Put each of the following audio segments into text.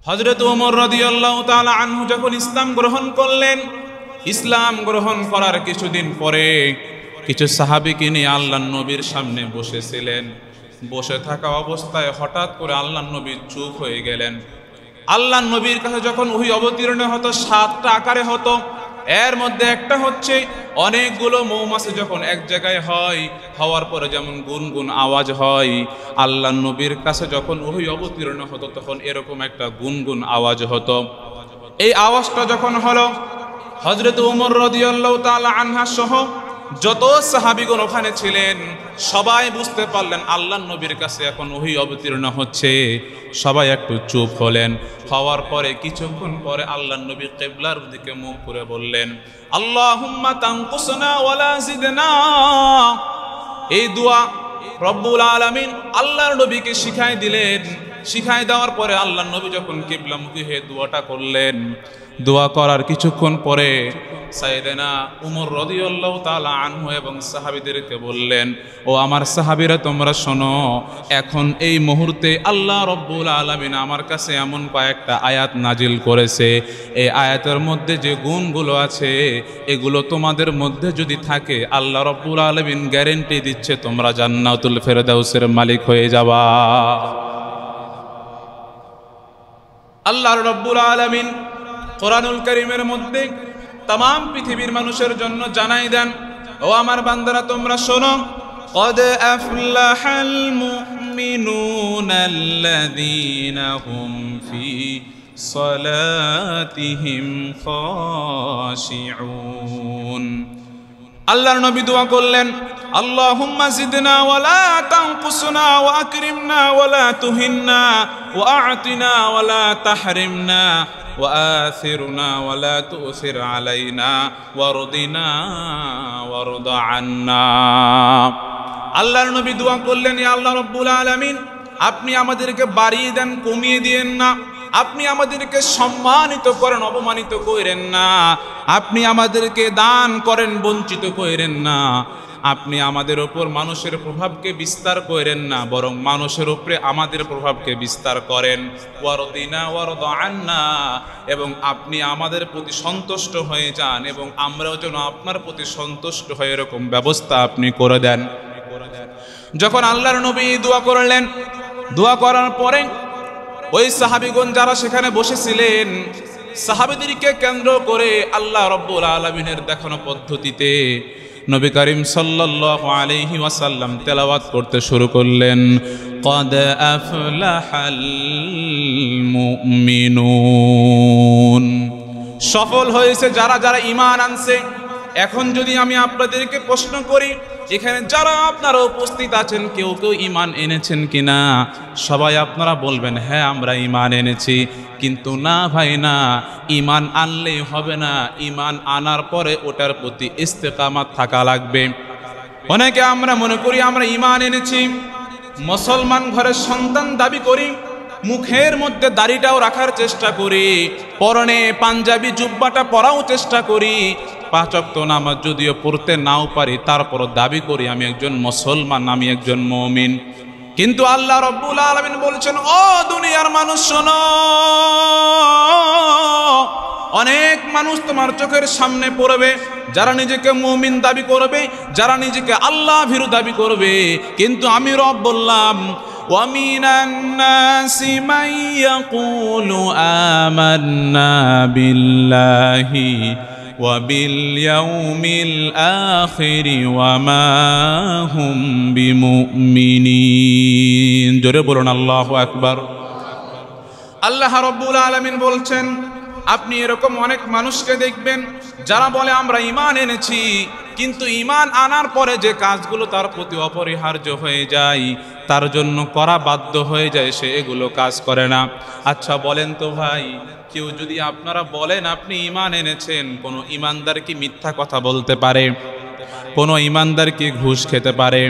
হযরত ওমর রাদিয়াল্লাহু তাআলা আনহু যখন ইসলাম গ্রহণ করলেন, ইসলাম গ্রহণ করার কিছুদিন পরে কিছু সাহাবীকে নিয়ে আল্লাহর নবীর সামনে বসেছিলেন। বসে থাকা অবস্থায় হঠাৎ করে আল্লাহর নবী চুপ হয়ে গেলেন। আল্লাহর নবীর কাছে যখন ওহী অবতীর্ণ হতো 7টা আকারে হতো। এর মধ্যে একটা হচ্ছে অনেকগুলো মৌমাছি যখন এক জায়গায় হয়, হওয়ার পরে যেমন গুনগুন আওয়াজ হয়, আল্লাহর নবীর কাছে যখন ওহী অবতীর্ণ হতো তখন এরকম একটা গুনগুন আওয়াজ হতো। এই আওয়াজটা যখন হলো, হযরত ওমর রাদিয়াল্লাহু তাআলা আনহু সহ যত সাহাবীগণ ওখানে ছিলেন সবাই বুঝতে পারলেন আল্লাহর নবীর কাছে এখন ওহী অবতীর্ণ হচ্ছে। সবাই একটু চুপ হলেন। হওয়ার পরে কিছুক্ষণ পরে আল্লাহর নবী কিবলার দিকে মুখ করে বললেন, আল্লাহুম্মা তানকুসনা ওয়ালা জিদনা। এই দোয়া রব্বুল আলামিন আল্লাহর নবীকে শিখাই দিলেন। শিখাই দেওয়ার পরে আল্লাহর নবী যখন কিবলামুখী হয়ে দোয়াটা করলেন, দোয়া করার কিছুক্ষণ পরে সাইয়েদনা উমর রাদিয়াল্লাহু তাআলা আনহু এবং সাহাবীদেরকে বললেন, ও আমার সাহাবীরা তোমরা শোনো, এখন এই মুহূর্তে আল্লাহ রব্বুল আলামিন আমার কাছে এমন কয়েকটা আয়াত নাজিল করেছে। এই আয়াতের মধ্যে যে গুণগুলো আছে এগুলো তোমাদের মধ্যে যদি থাকে আল্লাহ রব্বুল আলামিন গ্যারান্টি দিচ্ছে তোমরা জান্নাতুল ফেরদাউসের মালিক হয়ে যাবা। আল্লাহ রব্বুল আলামিন কোরআনুল কারীমের মধ্যে तमाम পৃথিবীর মানুষের জন্য জানাই দেন, ও আমার বান্দারা তোমরা শোনো, قد أفلح المؤمنون الذين هم في صلاتهم خاشعون। আল্লাহর নবী দোয়া করলেন, আল্লাহুম্মা জিদনা ওয়ালা তানকুসনা ওয়া আকরিমনা ওয়ালা তুহিন্না ওয়া আ'তিনা ওয়ালা তাহরিমনা وآثرنا ولا تؤثر علينا وارضنا وارض عنا। আল্লাহর নবী দোয়া করলেন, ইয়া আল্লাহ রাব্বুল আলামিন, আপনি আমাদেরকে বাড়িয়ে দেন, কমিয়ে দিয়েন না। আপনি আমাদেরকে সম্মানিত করেন, অপমানিত করেন না। আপনি আমাদেরকে দান করেন, বঞ্চিত করেন না। আপনি আমাদের উপর মানুষের প্রভাবকে বিস্তার করেন না, বরং মানুষের উপরে আমাদের প্রভাবকে বিস্তার করেন। ওয়ারদিনা ওয়ারদ আন্না, এবং আপনি আমাদের প্রতি সন্তুষ্ট হয়ে যান এবং আমরাও যেন আপনার প্রতি সন্তুষ্ট হয়ে এরকম ব্যবস্থা আপনি করে দেন। যখন আল্লাহর নবী দোয়া করলেন, দোয়া করার পরে ওই সাহাবীগণ যারা সেখানে বসেছিলেন, সাহাবীদেরকে কেন্দ্র করে আল্লাহ রব্বুল আলামিনের দেখানো পদ্ধতিতে নবী করিম সাল্লাল্লাহু আলাইহি ওয়াসাল্লাম তেলাওয়াত করতে শুরু করলেন, قد أفلح المؤمنون। সফল হয়েছে যারা যারা ঈমান আনছে। এখন যদি আমি আপনাদেরকে প্রশ্ন করি, এখানে যারা আপনারা উপস্থিত আছেন কেউ কেউ ঈমান এনেছেন কিনা? সবাই আপনারা বলবেন হ্যাঁ আমরা ঈমান এনেছি। কিন্তু না ভাই না, ঈমান আনলেই হবে না, ঈমান আনার পরে ওটার প্রতি ইস্তেকামাত থাকা লাগবে। অনেকে আমরা মনে করি আমরা ঈমান এনেছি, মুসলমান ঘরের সন্তান দাবি করি, মুখের মধ্যে দাড়িটাও রাখার চেষ্টা করি, পরনে পাঞ্জাবি জুব্বাটা পরাও চেষ্টা করি, 5 ওয়াক্ত নামাজ যদিও পড়তে নাও পারি তারপরও দাবি করি আমি একজন মুসলমান, আমি একজন মুমিন। কিন্তু আল্লাহ রব্বুল আলামিন বলছেন, ও দুনিয়ার মানুষ শোনো, অনেক মানুষ তোমার চোখের সামনে পড়বে যারা নিজেকে মুমিন দাবি করবে, যারা নিজেকে আল্লাহ ভীরু দাবি করবে, কিন্তু আমি রব বললাম, ওয়ামিনান নাসি মান ইয়াকুলু আমান্না বিল্লাহি ওয়া বিল ইয়াউমিল আখিরি ওয়া মা হুম বিমুমিনিন। জোরে বলুন আল্লাহু আকবার। আল্লাহ রাব্বুল আলামিন বলছেন, আপনি এরকম অনেক মানুষকে দেখবেন যারা বলে আমরা ঈমান এনেছি, কিন্তু ঈমান আনার পরে যে কাজগুলো তার প্রতি অপরিহার্য হয়ে যায়, তার জন্য করা বাধ্য হয়ে যায়, সে এগুলো কাজ করে না। আচ্ছা বলেন তো ভাই, কেউ যদি আপনারা বলেন আপনি ঈমান এনেছেন, কোনো ঈমানদার কি মিথ্যা কথা বলতে পারে? কোনো ঈমানদার কি ঘুষ খেতে পারে?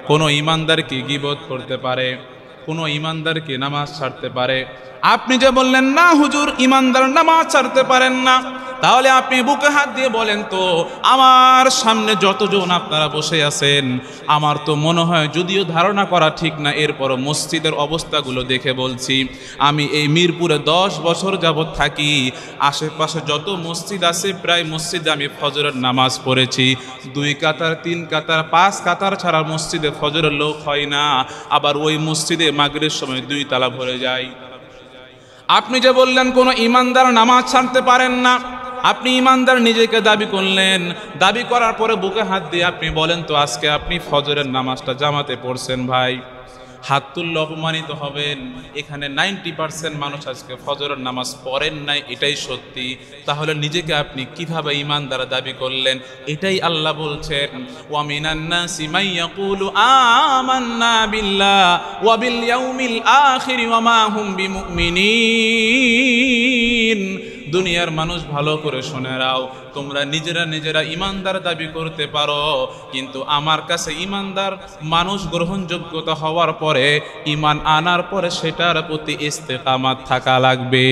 কোনো ঈমানদার কি গীবত করতে পারে? কোনো ঈমানদার কি নামাজ ছাড়তে পারে? আপনি যে বললেন না হুজুর ঈমানদার নামাজ ছাড়তে পারেন না, তাহলে আপনি বুকে হাত দিয়ে বলেন তো, আমার সামনে যতজন আপনারা বসে আছেন, আমার তো মনে হয়, যদিও ধারণা করা ঠিক না, এরপরও মসজিদের অবস্থাগুলো দেখে বলছি, আমি এই মিরপুরে 10 বছর যাবৎ থাকি, আশেপাশে যত মসজিদ আছে প্রায় মসজিদে আমি ফজরের নামাজ পড়েছি। 2 কাতার 3 কাতার 5 কাতার ছাড়া মসজিদে ফজরের লোক হয় না, আবার ওই মসজিদে মাগরিবের সময় 2 তালা ভরে যায়। আপনি যে বললেন কোনো ইমানদার নামাজ ছাড়তে পারেন না, আপনি ইমানদার নিজেকে দাবি করলেন, দাবি করার পরে বুকে হাত দিয়ে আপনি বলেন তো, আজকে আপনি ফজরের নামাজটা জামাতে পড়ছেন ভাই, হাত তুললে অপমানিত হবেন। এখানে 90% মানুষ আজকে ফজরের নামাজ পড়েন নাই, এটাই সত্যি। তাহলে নিজেকে আপনি কিভাবে ইমানদার দাবি করলেন? এটাই আল্লাহ বলছেন, ওয়া মিনান নাসি মান ইয়াকুলু আমান্না বিল্লাহ ওয়া বিল ইয়াউমিল আখির ওয়া মা হুম বিমুমিনিন। দুনিয়ার মানুষ ভালো করে শুনে রাও, তোমরা নিজেরা ইমানদার দাবি করতে পারো, কিন্তু আমার কাছে ইমানদার মানুষ গ্রহণযোগ্যতা হওয়ার পরে, ইমান আনার পরে সেটার প্রতি ইস্তেকামাত থাকা লাগবে।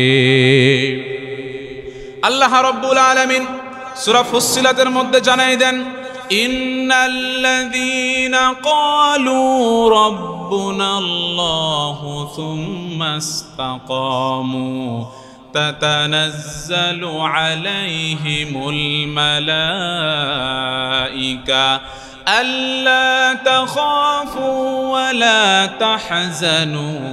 আল্লাহ রাব্বুল আলামিন সূরা ফুসসিলাতের মধ্যে জানাই দেন, ইন্নাল্লাযীনা ক্বালু রাব্বুনাল্লাহু সুম্মা ইসতাকামু تتنزل عليهم الملائكة ألا تخافوا ولا تحزنوا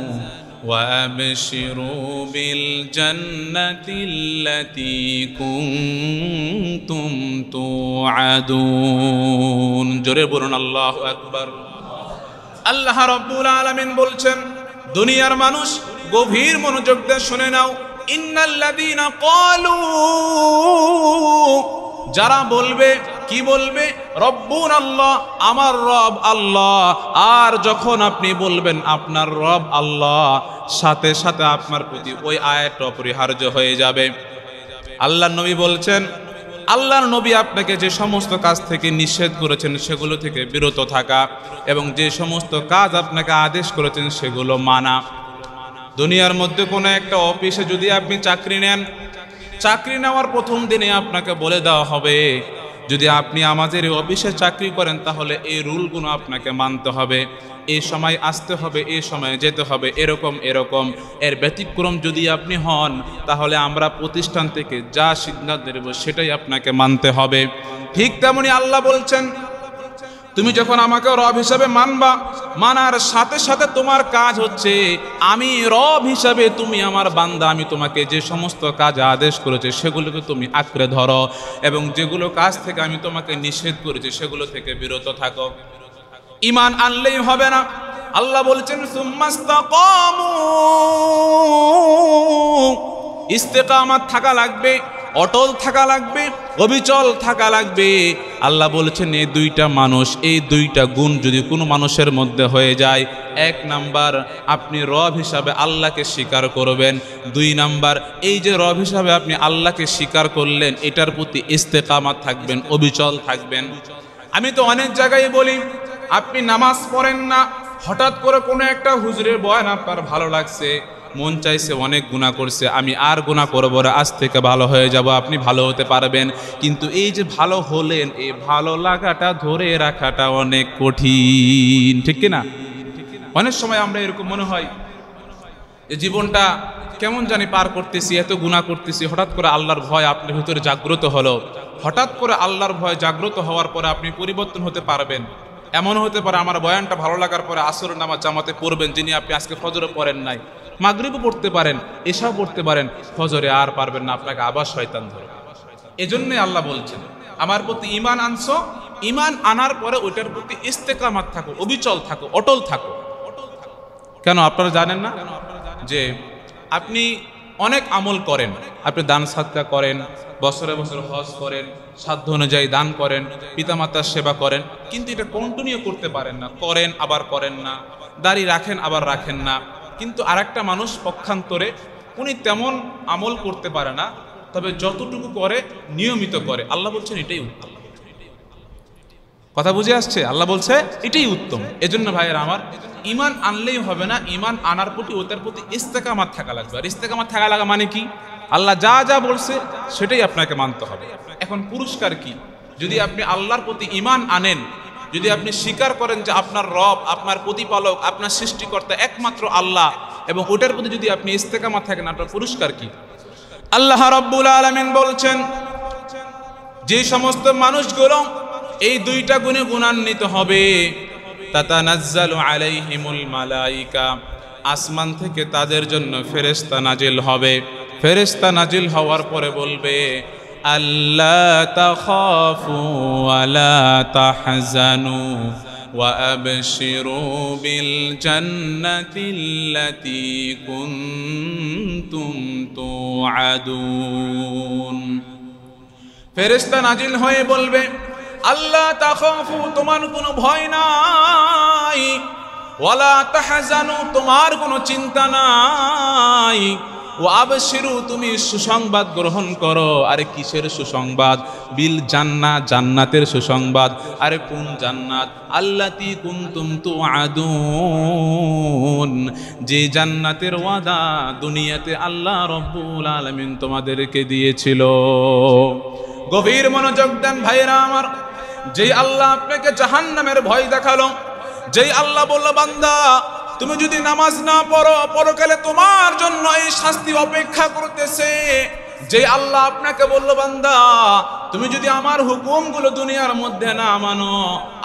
وأبشروا بالجنة التي كنتم توعدون। জোরে বলুন আল্লাহু আকবার। আল্লাহ রাব্বুল আলামিন বলছেন, দুনিয়ার মানুষ গভীর মনোযোগ দিয়ে শুনে নাও, ইন্নাল্লাযীনা ক্বালু, যারা বলবে, কি বলবে? রব্বুনাল্লাহ, আমার রব আল্লাহ। আর যখন আপনি বলবেন আপনার রব আল্লাহ, সাথে সাথে আপনার প্রতি ওই আয়াতটা অপরিহার্য হয়ে যাবে। আল্লাহর নবী বলছেন, আল্লাহর নবী আপনাকে যে সমস্ত কাজ থেকে নিষেধ করেছেন সেগুলো থেকে বিরত থাকা, এবং যে সমস্ত কাজ আপনাকে আদেশ করেছেন সেগুলো মানা। দুনিয়ার মধ্যে কোনো একটা অফিসে যদি আপনি চাকরি নেন, চাকরি নেওয়ার প্রথম দিনে আপনাকে বলে দেওয়া হবে, যদি আপনি আমাদের এই অফিসে চাকরি করেন তাহলে এই রুলগুলো আপনাকে মানতে হবে, এই সময় আসতে হবে, এই সময়ে যেতে হবে, এরকম এরকম। এর ব্যতিক্রম যদি আপনি হন তাহলে আমরা প্রতিষ্ঠান থেকে যা সিদ্ধান্ত দেব সেটাই আপনাকে মানতে হবে। ঠিক তেমনি আল্লাহ বলছেন, তুমি যখন আমাকে রব হিসাবে মানবা, মানার সাথে সাথে তোমার কাজ হচ্ছে, আমি রব হিসাবে তুমি আমার বান্দা, আমি তোমাকে যে সমস্ত কাজ আদেশ করেছে সেগুলোকে তুমি আঁকড়ে ধরো, এবং যেগুলো কাজ থেকে আমি তোমাকে নিষেধ করেছি সেগুলো থেকে বিরত থাকো। ঈমান আনলেই হবে না, আল্লাহ বলছেন সুম্মাস্তাকামু, ইস্তেকামাত থাকা লাগবে, অটল থাকা লাগবে, অবিচল থাকা লাগবে। আল্লাহ বলেছেন এই 2টা মানুষ, এই 2টা গুণ যদি কোনো মানুষের মধ্যে হয়ে যায়, 1 নাম্বার আপনি রব হিসাবে আল্লাহকে স্বীকার করবেন, 2 নাম্বার এই যে রব হিসাবে আপনি আল্লাহকে স্বীকার করলেন এটার প্রতি ইস্তেকামাত থাকবেন, অবিচল থাকবেন। আমি তো অনেক জায়গায় বলি, আপনি নামাজ পড়েন না, হঠাৎ করে কোনো একটা হুজুরের বয়ান আপনার ভালো লাগছে, মন চাইছে অনেক গুনাহ করছে, আমি আর গুনাহ করব না, আজ থেকে ভালো হয়ে যাব, আপনি ভালো হতে পারবেন। কিন্তু এই যে ভালো হলেন, এই ভালো লাগাটা ধরে রাখাটা অনেক কঠিন, ঠিক কিনা? অনেক সময় আমরা এরকম মনে হয় যে জীবনটা কেমন জানি পার করতেছি, এত গুনাহ করতেছি, হঠাৎ করে আল্লাহর ভয় আপনার ভিতরে জাগ্রত হলো। হঠাৎ করে আল্লাহর ভয় জাগ্রত হওয়ার পরে আপনি পরিবর্তন হতে পারবেন। এমন হতে পারে আমার বয়ানটা ভালো লাগার পরে আসরের নামাজ জামাতে পড়বেন, যিনি আপনি আজকে ফজরে পড়েন নাই, মাগরিবও পড়তে পারেন, এশাও পড়তে পারেন, ফজরে আর পারবেন না, আপনাকে আবার শয়তান ধরে। এজন্যই আল্লাহ বলছেন, আমার প্রতি ঈমান আনছো, ঈমান আনার পরে ওইটার প্রতি ইস্তেকামাত থাকো, অবিচল থাকো, অটল থাকো। কেন আপনারা জানেন না যে আপনি অনেক আমল করেন, আপনি দান সাদকা করেন, বছরে বছরে হজ করেন, সাধ্য অনুযায়ী দান করেন, পিতামাতার সেবা করেন, কিন্তু এটা কন্টিনিউ করতে পারেন না, করেন আবার করেন না, দাড়ি রাখেন আবার রাখেন না। কিন্তু আরেকটা মানুষ পক্ষান্তরে উনি তেমন আমল করতে পারে না, তবে যতটুকু করে নিয়মিত করে। আল্লাহ বলছেন এটাই উত্তম। কথা বুঝে আসছে? আল্লাহ বলছে এটাই উত্তম। এজন্য ভাইয়েরা আমার, ঈমান আনলেই হবে না, ঈমান আনার প্রতি ওটার প্রতি ইস্তেকামাত থাকা লাগবে। আর ইস্তেকামাত থাকা লাগা মানে কি? আল্লাহ যা যা বলছে সেটাই আপনাকে মানতে হবে। এখন পুরস্কার কি? যদি আপনি আল্লাহর প্রতি ঈমান আনেন, যদি আপনি স্বীকার করেন যে আপনার রব, আপনার প্রতিপালক, আপনার সৃষ্টিকর্তা একমাত্র আল্লাহ, এবং ওটার প্রতি যদি আপনি ইস্তেকামত থাকেন, আপনার পুরস্কার কি? আল্লাহ রাব্বুল আলামিন বলছেন, যে সমস্ত মানুষগুলো এই দুইটা গুণে গুণান্বিত হবে, তাতানাজ্জালু আলাইহিমুল মালাইকা, আসমান থেকে তাদের জন্য ফেরেশতা নাজিল হবে। ফেরেশতা নাজিল হওয়ার পরে বলবে, আল্লা তাখাফু ওয়া লা তাহজানু ওয়া আবশিরু বিল জান্নাতিল্লাতী কুনতুম তুআদুন। ফেরেশতা নাজিল হয়ে বলবে, আল্লাহ তাখাফু, তোমার কোনো ভয় নাই, ওয়ালা তাহজানু, তোমার কোনো চিন্তা নাই, ওয়া আবশিরু, তুমি সুসংবাদ গ্রহণ করো। আরে কিসের সুসংবাদ? বিল জান্নাত, জান্নাতের সুসংবাদ। আরে কোন জান্নাত? আল্লাতী কুনতুম তুআদুন, যে জান্নাতের ওয়াদা দুনিয়াতে আল্লাহ রাব্বুল আলামিন তোমাদেরকে দিয়েছিল। গভীর মনোযোগ দেন ভাইরা আমার। যেই আল্লাহ আপনাকে জাহান্নামের ভয় দেখালো, যেই আল্লাহ বলল, বান্দা তুমি যদি নামাজ না পড়ো, পরকালে তোমার জন্য এই শাস্তি অপেক্ষা করতেছে, যে আল্লাহ আপনাকে বলল, বান্দা তুমি যদি আমার হুকুমগুলো দুনিয়ার মধ্যে না মানো,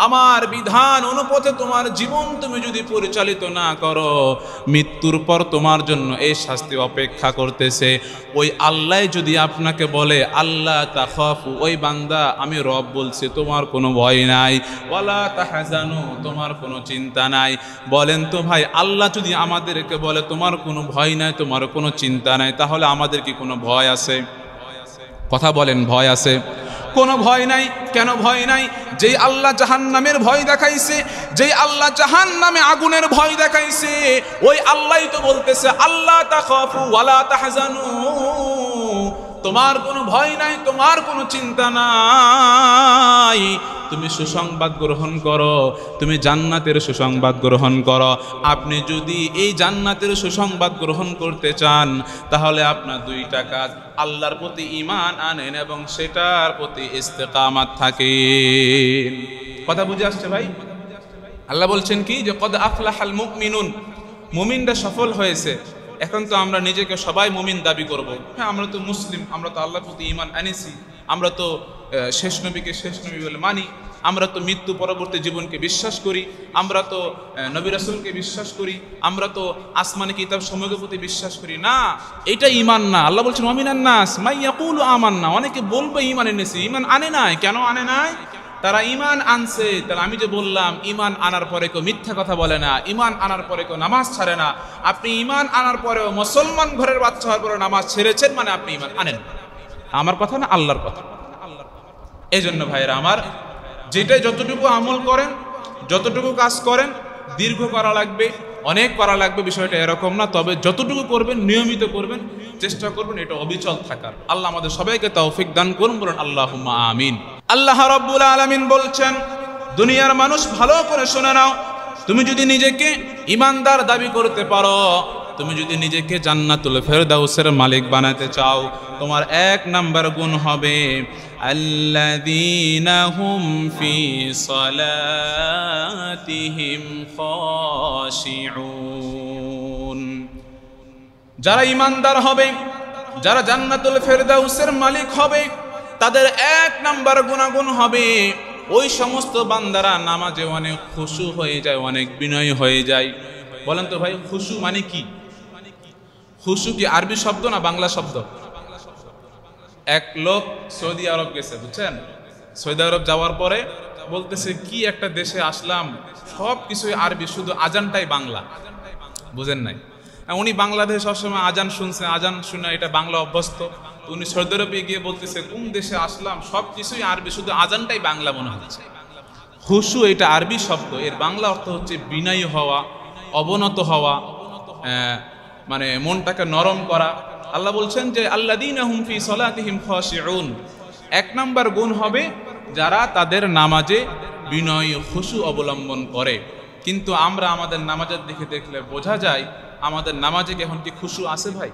আমার বিধান অনুপথে তোমার জীবন তুমি যদি পরিচালিত না করো, মৃত্যুর পর তোমার জন্য এই শাস্তি অপেক্ষা করতেছে, ওই আল্লাহ যদি আপনাকে বলে, আল্লাহ তাখাফু, ওই বান্দা আমি রব বলছি, তোমার কোনো ভয় নাই, ওয়ালা তাহজানু, তোমার কোনো চিন্তা নাই। বলেন তো ভাই, আল্লাহ যদি আমাদেরকে বলে তোমার কোনো ভয় নাই, তোমার কোনো চিন্তা নাই, তাহলে আমাদের কি কোনো ভয় আছে? কথা বলেন, ভয় আছে? কোনো ভয় নাই। কেন ভয় নাই? যেই আল্লাহ জাহান্নামের ভয় দেখাইছে, যেই আল্লাহ জাহান্নামে আগুনের ভয় দেখাইছে, ওই আল্লাহই তো বলতেছে, আল্লাহ তাখাফু ওয়ালা তাহজানু, তোমার কোনো ভয় নাই, তোমার কোনো চিন্তা নাই, তুমি সুসংবাদ গ্রহণ করো, তুমি জান্নাতের সুসংবাদ গ্রহণ করো। আপনি যদি এই জান্নাতের সুসংবাদ গ্রহণ করতে চান, তাহলে আপনার দুইটা কাজ, আল্লাহর প্রতি ঈমান আনেন এবং সেটার প্রতি ইস্তেকামাত থাকেন। কথা বুঝে আসছে ভাই? আল্লাহ বলছেন কি, যে কদ আফলাহাল মুমিনুন, মুমিনরা সফল হয়েছে। এখন তো আমরা নিজেকে সবাই মুমিন দাবি করব। হ্যাঁ, আমরা তো মুসলিম, আমরা তো আল্লাহর প্রতি ঈমান আনেছি, আমরা তো শেষ নবীকে শেষ নবী বলে মানি, আমরা তো মৃত্যু পরবর্তী জীবনকে বিশ্বাস করি, আমরা তো নবী রাসূলকে বিশ্বাস করি, আমরা তো আসমানি কিতাব সমূহের প্রতি বিশ্বাস করি। না, এটা ঈমান না। আল্লাহ বলছেন, ওয়ামিনান নাস মাই ইয়াকুলু আমান্না, অনেকে বলবে ঈমান এনেছি, ঈমান আনে নাই। কেন আনে নাই? তারা ঈমান আনছে। তাহলে আমি যে বললাম, ঈমান আনার পরে কেউ মিথ্যা কথা বলে না, ঈমান আনার পরে কেউ নামাজ ছাড়ে না। আপনি ঈমান আনার পরেও মুসলমান ঘরের বাচ্চা হওয়ার পরে নামাজ ছেড়েছেন, মানে আপনি ঈমান আনেন। আমার কথা না, আল্লাহর কথা। এই জন্য ভাইরা আমার, যেটাই যতটুকু আমল করেন, যতটুকু কাজ করেন, দীর্ঘ করা লাগবে, অনেক করা লাগবে, বিষয়টা এরকম না। তবে যতটুকু করবেন, নিয়মিত করবেন, চেষ্টা করবেন এটা অবিচল থাকার। আল্লাহ আমাদের সবাইকে তৌফিক দান করুন, বলুন আল্লাহুম্মা আমিন। আল্লাহ রাব্বুল আলামিন বলছেন, দুনিয়ার মানুষ ভালো করে শুনে নাও, তুমি যদি নিজেকে ঈমানদার দাবি করতে পারো, তুমি যদি নিজেকে জান্নাতুল ফেরদাউসের মালিক বানাতে চাও, তোমার এক নাম্বার গুণ হবে আল্লাযীনা হুম ফি সালাতিহিম খাশিউন। যারা ঈমানদার হবে, যারা জান্নাতুল ফেরদাউসের মালিক হবে, তাদের এক নাম্বার গুণাগুণ হবে, ওই সমস্ত বান্দারা নামাজে অনেক খুশু হয়ে যায়, অনেক বিনয় হয়ে যায়। বলেন তো ভাই, খুশু মানে কি? খুশু কি আরবি শব্দ না বাংলা শব্দ? এক লোক সৌদি আরব গেছে, বুঝছেন? সৌদি আরব যাওয়ার পরে বলতেছে, কি একটা দেশে আসলাম, সব কিছুই আরবি, শুধু আজানটাই বাংলা। বুঝেন নাই? উনি বাংলাদেশ সবসময় আজান শুনছে, আজান শুনে এটা বাংলা অভ্যস্ত। উনি সৌদি আরবে গিয়ে বলতেছে, কোন দেশে আসলাম, সব কিছুই আরবি, শুধু আজানটাই বাংলা মনে হচ্ছে। খুশু এটা আরবি শব্দ, এর বাংলা অর্থ হচ্ছে বিনয়ী হওয়া, অবনত হওয়া, মানে মনটাকে নরম করা। আল্লাহ বলছেন যে আল্লাযীনা হুম ফি সালাতিহিম খাশিউন, এক নাম্বার গুণ হবে যারা তাদের নামাজে বিনয় খুশু অবলম্বন করে। কিন্তু আমরা আমাদের নামাজের দিকে দেখলে বোঝা যায় আমাদের নামাজে এখন কি খুশু আছে ভাই?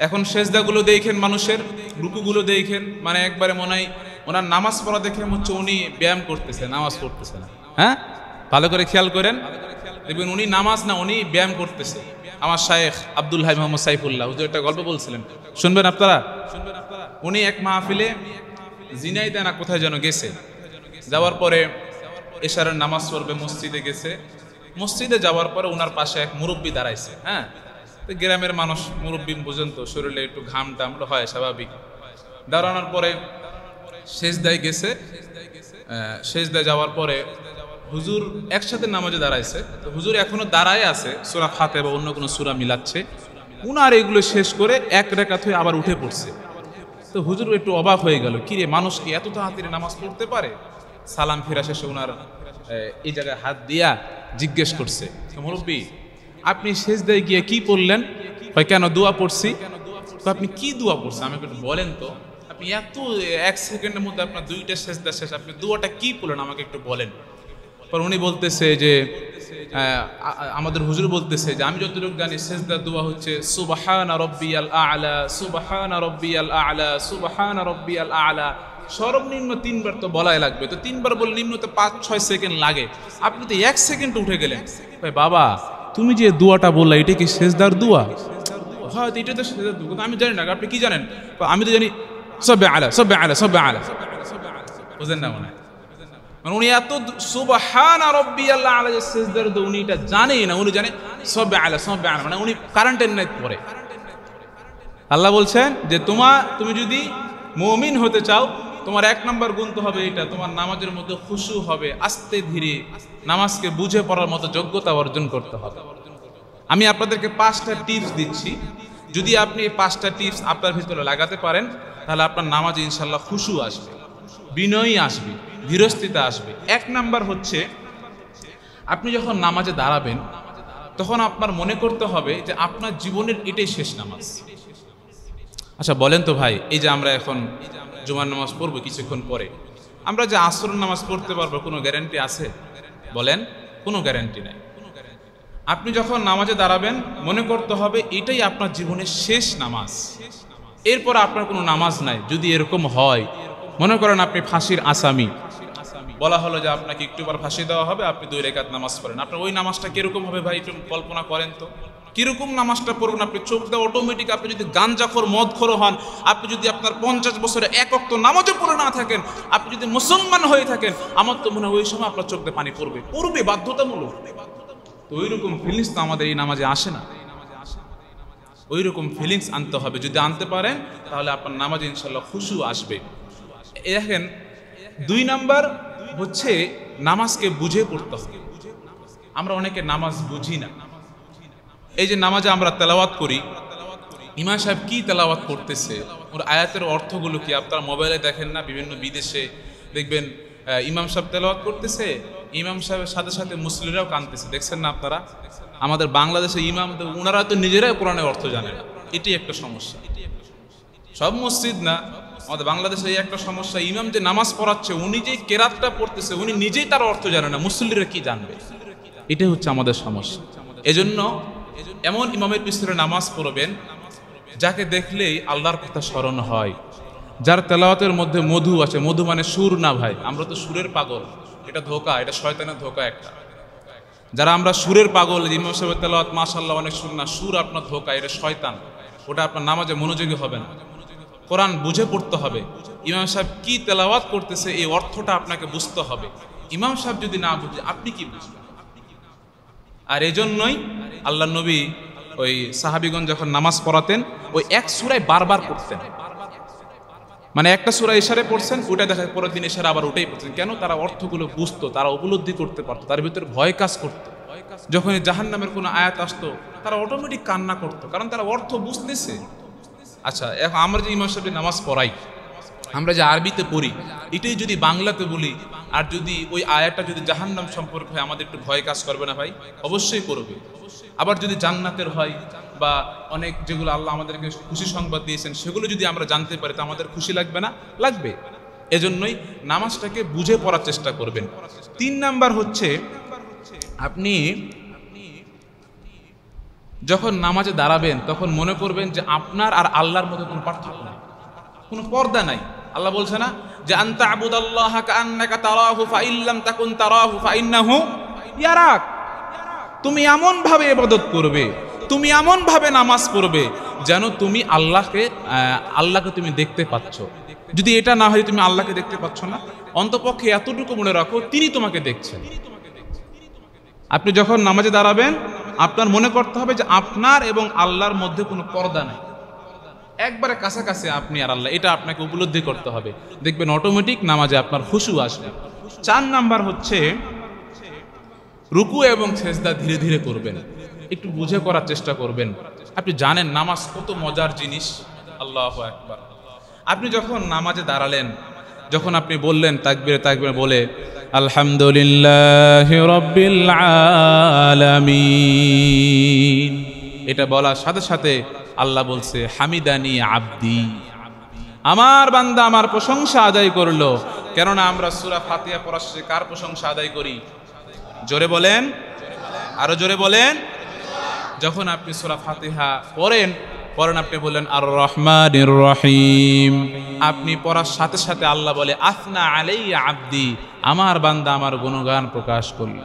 এখন সেজদাগুলো দেখেন, মানুষের রুকুগুলো দেখেন, মানে একবারে মনে হয় ওনার নামাজ পড়া দেখে হচ্ছে উনি ব্যায়াম করতেছে, নামাজ পড়তেছে না। হ্যাঁ, ভালো করে খেয়াল করেন, দেখবেন উনি নামাজ না, উনি ব্যায়াম করতেছে। আমার শায়েখ আব্দুল হাই মোহাম্মদ সাইফুল্লাহ হুজুর একটা গল্প বলছিলেন, শুনবেন আপনারা। উনি এক মাহফিলে জিনাইদা না কোথায় যেন গেছে, যাওয়ার পরে এশারের নামাজ পড়বে, মসজিদে গেছে। মসজিদে যাওয়ার পরে ওনার পাশে এক মুরব্বী দাঁড়াইছে। হ্যাঁ, তো গ্রামের মানুষ, মুরব্বী পর্যন্ত শরীরে একটু ঘাম টাম হয় স্বাভাবিক। দাঁড়ানোর পরে সেজদায় গেছে। সেজদায় যাওয়ার পরে হুজুর একসাথে নামাজে দাঁড়াইছে, তো হুজুর এখনো দাঁড়ায় আছে, সূরা ফাতিহা বা অন্য কোনো সূরা মিলাচ্ছে। উনার এগুলো শেষ করে এক রাকাত হয়ে আবার উঠে পড়ছে। তো হুজুর একটু অবাক হয়ে গেল, কিরে মানুষ কি এত তাড়াতাড়ি নামাজ পড়তে পারে? সালাম ফিরা শেষে উনার এই জায়গায় হাত দিয়া জিজ্ঞেস করছে, মুরব্বী আপনি সেজদায় গিয়ে কি পড়লেন? হয় কেন দোয়া পড়ছি। তো আপনি কি দোয়া পড়ছেন আমাকে একটু বলেন তো, আপনি এত 1 সেকেন্ডের মধ্যে আপনার 2টা সেজদা শেষ, আপনি দোয়াটা কি পড়লেন আমাকে একটু বলেন। পর উনি বলতেছে যে আমাদের হুজুর বলতেছে যে আমি যতটুকু জানি সেজদার দোয়া হচ্ছে সুবহানা রাব্বিয়াল আ'লা, সুবহানা রাব্বিয়াল আ'লা, সুবহানা রাব্বিয়াল আ'লা। সর্বনিম্ন 3 বার তো বলাই লাগবে, তো 3 বার বলে নিম্ন তো 5-6 সেকেন্ড লাগে, আপনি তো 1 সেকেন্ড উঠে গেলেন। ভাই বাবা, তুমি যে দোয়াটা বললা এটা কি সেজদার দোয়া? হ্যাঁ, এটা তো সেজদার দোয়া, আমি জানি না, আপনি কি জানেন? আমি তো জানি সবে আলা, সবে আলা, সবে আলা। বুঝেন না মনে হয়? মানে উনি এত সুবহানা রাব্বিয়াল আ'লা যে সিজদার দোয়া উনি এটা জানেই না, উনি জানে সবে আলা, সবে আলা, মানে উনি কারেন্টের নাই পড়ে। আল্লাহ বলছেন যে তুমি যদি মুমিন হতে চাও, তোমার 1 নম্বর গুণ তো হবে এটা, তোমার নামাজের মধ্যে খুশু হবে, আস্তে ধীরে নামাজকে বুঝে পড়ার মতো যোগ্যতা অর্জন করতে হবে। আমি আপনাদেরকে 5টা টিপস দিচ্ছি, যদি আপনি এই 5টা টিপস আপনার ভিতরে লাগাতে পারেন তাহলে আপনার নামাজে ইনশাআল্লাহ খুশু আসবে, বিনয়ী আসবে, ধীরস্থিতা আসবে। 1 নাম্বার হচ্ছে, আপনি যখন নামাজে দাঁড়াবেন তখন আপনার মনে করতে হবে যে আপনার জীবনের এটাই শেষ নামাজ। আচ্ছা বলেন তো ভাই, এই যে আমরা এখন জুমার নামাজ পড়বো কিছুক্ষণ পরে, আমরা যে আসরের নামাজ পড়তে পারবো কোনো গ্যারান্টি আছে? বলেন, কোনো গ্যারান্টি নাই। আপনি যখন নামাজে দাঁড়াবেন মনে করতে হবে এটাই আপনার জীবনের শেষ নামাজ, এরপর আপনার কোনো নামাজ নাই। যদি এরকম হয়, মনে করেন আপনি ফাঁসির আসামি, বলা হলো যে আপনাকে একটুবার ফাঁসি দেওয়া হবে, আপনি 2 রাকাত নামাজ পড়েন, আপনার ওই নামাজটা কিরকম হবে ভাই একটু কল্পনা করেন তো। কিরকম নামাজটা পড়বেন? আপনি চোখ দেওয়া অটোমেটিক, আপনি যদি গাঞ্জাখোর মদখোর হন, আপনি যদি আপনার 50 বছরে 1 ওয়াক্ত নামাজও পড়ে না থাকেন, আপনি যদি মুসলমান হয়ে থাকেন, আমার তো মনে হয় ওই সময় আপনার চোখ দিয়ে পানি পড়বে বাধ্যতামূলক। তো ওই রকম ফিলিংস তো আমাদের এই নামাজে আসে না, ওই রকম ফিলিংস আনতে হবে। যদি আনতে পারেন তাহলে আপনার নামাজে ইনশাআল্লাহ খুশু আসবে। দেখেন, 2 নাম্বার হচ্ছে নামাজকে বুঝে পড়তে হবে। আমরা অনেকে নামাজ বুঝি না। এই যে নামাজে আমরা তেলাওয়াত করি, ইমাম সাহেব কি তেলাওয়াত করতেছে, ওর আয়াতের অর্থগুলো কি আপনারা মোবাইলে দেখেন না? বিভিন্ন বিদেশে দেখবেন ইমাম সাহেব তেলাওয়াত করতেছে, ইমাম সাহেবের সাথে সাথে মুসলিমরাও কাঁদতেছে, দেখছেন না আপনারা? আমাদের বাংলাদেশে ইমাম, ওনারা তো নিজেরাই কোরআনের অর্থ জানেন, এটি একটা সমস্যা। সব মসজিদ না, আমাদের বাংলাদেশে এই একটা সমস্যা, ইমাম যে নামাজ পড়াচ্ছে উনি যে কেরাতটা পড়তেছে উনি নিজেই তার অর্থ জানে না, মুসল্লিরা কি জানবে? এটাই হচ্ছে আমাদের সমস্যা। এজন্য এমন ইমামের পিছনে নামাজ পড়বেন যাকে দেখলেই আল্লাহর কথা স্মরণ হয়, যার তেলাওয়াতের মধ্যে মধু আছে। মধু মানে সুর না ভাই, আমরা তো সুরের পাগল, এটা ধোঁকা, এটা শয়তানের ধোঁকা একটা। যারা আমরা সুরের পাগল, ইমাম সাহেবের তেলাওয়াত মাশাআল্লাহ অনেক সুর না, সুর আপনার ধোঁকা, এটা শয়তান, ওটা আপনার নামাজে মনোযোগী হবে না। কোরআন বুঝে পড়তে হবে, ইমাম সাহেব কি তেলাওয়াত করতেছে এই অর্থটা আপনাকে বুঝতে হবে। ইমাম সাহেব যদি না বুঝে আপনি কি বুঝবেন? আর এজন্যই আল্লাহ নবী ওই সাহাবীগণ যখন নামাজ পড়াতেন ওই 1 সূরায় বারবার পড়তেন, মানে একটা সূরা ইশারে পড়ছেন, ওটা দেখা পরের দিন ইশারা আবার ওটাই পড়ছেন। কেন? তারা অর্থগুলো বুঝতো, তারা উপলব্ধি করতে পারতো, তার ভিতরে ভয় কাজ করতো। যখন জাহান্নামের কোনো আয়াত আসতো তারা অটোমেটিক কান্না করতো, কারণ তারা অর্থ বুঝতেছে। আচ্ছা, এখন আমরা যে ইমাম সাহেবের নামাজ পড়াই, আমরা যে আরবিতে পড়ি, এটাই যদি বাংলাতে বলি আর যদি ওই আয়াতটা যদি জাহান্নাম সম্পর্কে হয়, আমাদের একটু ভয় কাজ করবে না ভাই? অবশ্যই করবে। আবার যদি জান্নাতের হয় বা অনেক যেগুলো আল্লাহ আমাদেরকে খুশি সংবাদ দিয়েছেন সেগুলো যদি আমরা জানতে পারি তো আমাদের খুশি লাগবে না? লাগবে। এজন্যই নামাজটাকে বুঝে পড়ার চেষ্টা করবেন। 3 নাম্বার হচ্ছে আপনি যখন নামাজে দাঁড়াবেন তখন মনে করবেন যে আপনার আর আল্লাহর মধ্যে কোনো পার্থক্য নাই, কোনো পর্দা নাই। আল্লাহ বলছে না যে আনতা আবুদাল্লাহা কাআন্নাকা তারাহু ফাইল্লাম তাকুন তারাহু ফাইন্নাহু ইয়ারাক। তুমি এমন ভাবে ইবাদত করবে, তুমি এমন ভাবে নামাজ পড়বে যেন তুমি আল্লাহকে তুমি দেখতে পাচ্ছ। যদি এটা না হয় তুমি আল্লাহকে দেখতে পাচ্ছ না, অন্তপক্ষে এতটুকু মনে রাখো তিনি তোমাকে দেখছেন। আপনি যখন নামাজে দাঁড়াবেন আপনার মনে করতে হবে যে আপনার এবং আল্লাহর মধ্যে কোনো পর্দা নাই, একবারে কাছাকাছি আপনি আর আল্লাহ, এটা আপনাকে উপলব্ধি করতে হবে। দেখবেন অটোমেটিক নামাজে আপনার খুশু আসবে। 4 নাম্বার হচ্ছে রুকু এবং সেজদা ধীরে ধীরে করবেন, একটু বুঝে করার চেষ্টা করবেন। আপনি জানেন নামাজ কত মজার জিনিস। আল্লাহু আকবার। আপনি যখন নামাজে দাঁড়ালেন, যখন আপনি বললেন তাকবীর বলে আলহামদুলিল্লাহি রাব্বিল আলামিন, এটা বলার সাথে সাথে আল্লাহ বলছে হামিদানি আব্দি, আমার বান্দা আমার প্রশংসা আদায় করলো। কেননা আমরা সূরা ফাতিহা পড়ার শেষে কার প্রশংসা আদায় করি? জোরে বলেন, আরো জোরে বলেন। যখন আপনি সূরা ফাতিহা পড়েন আপনি বললেন আর রহমানির রহিম, আপনি পড়ার সাথে সাথে আল্লাহ বলে আফনা আলাইয়া আব্দি, আমার বান্দা আমার গুণগান প্রকাশ করল।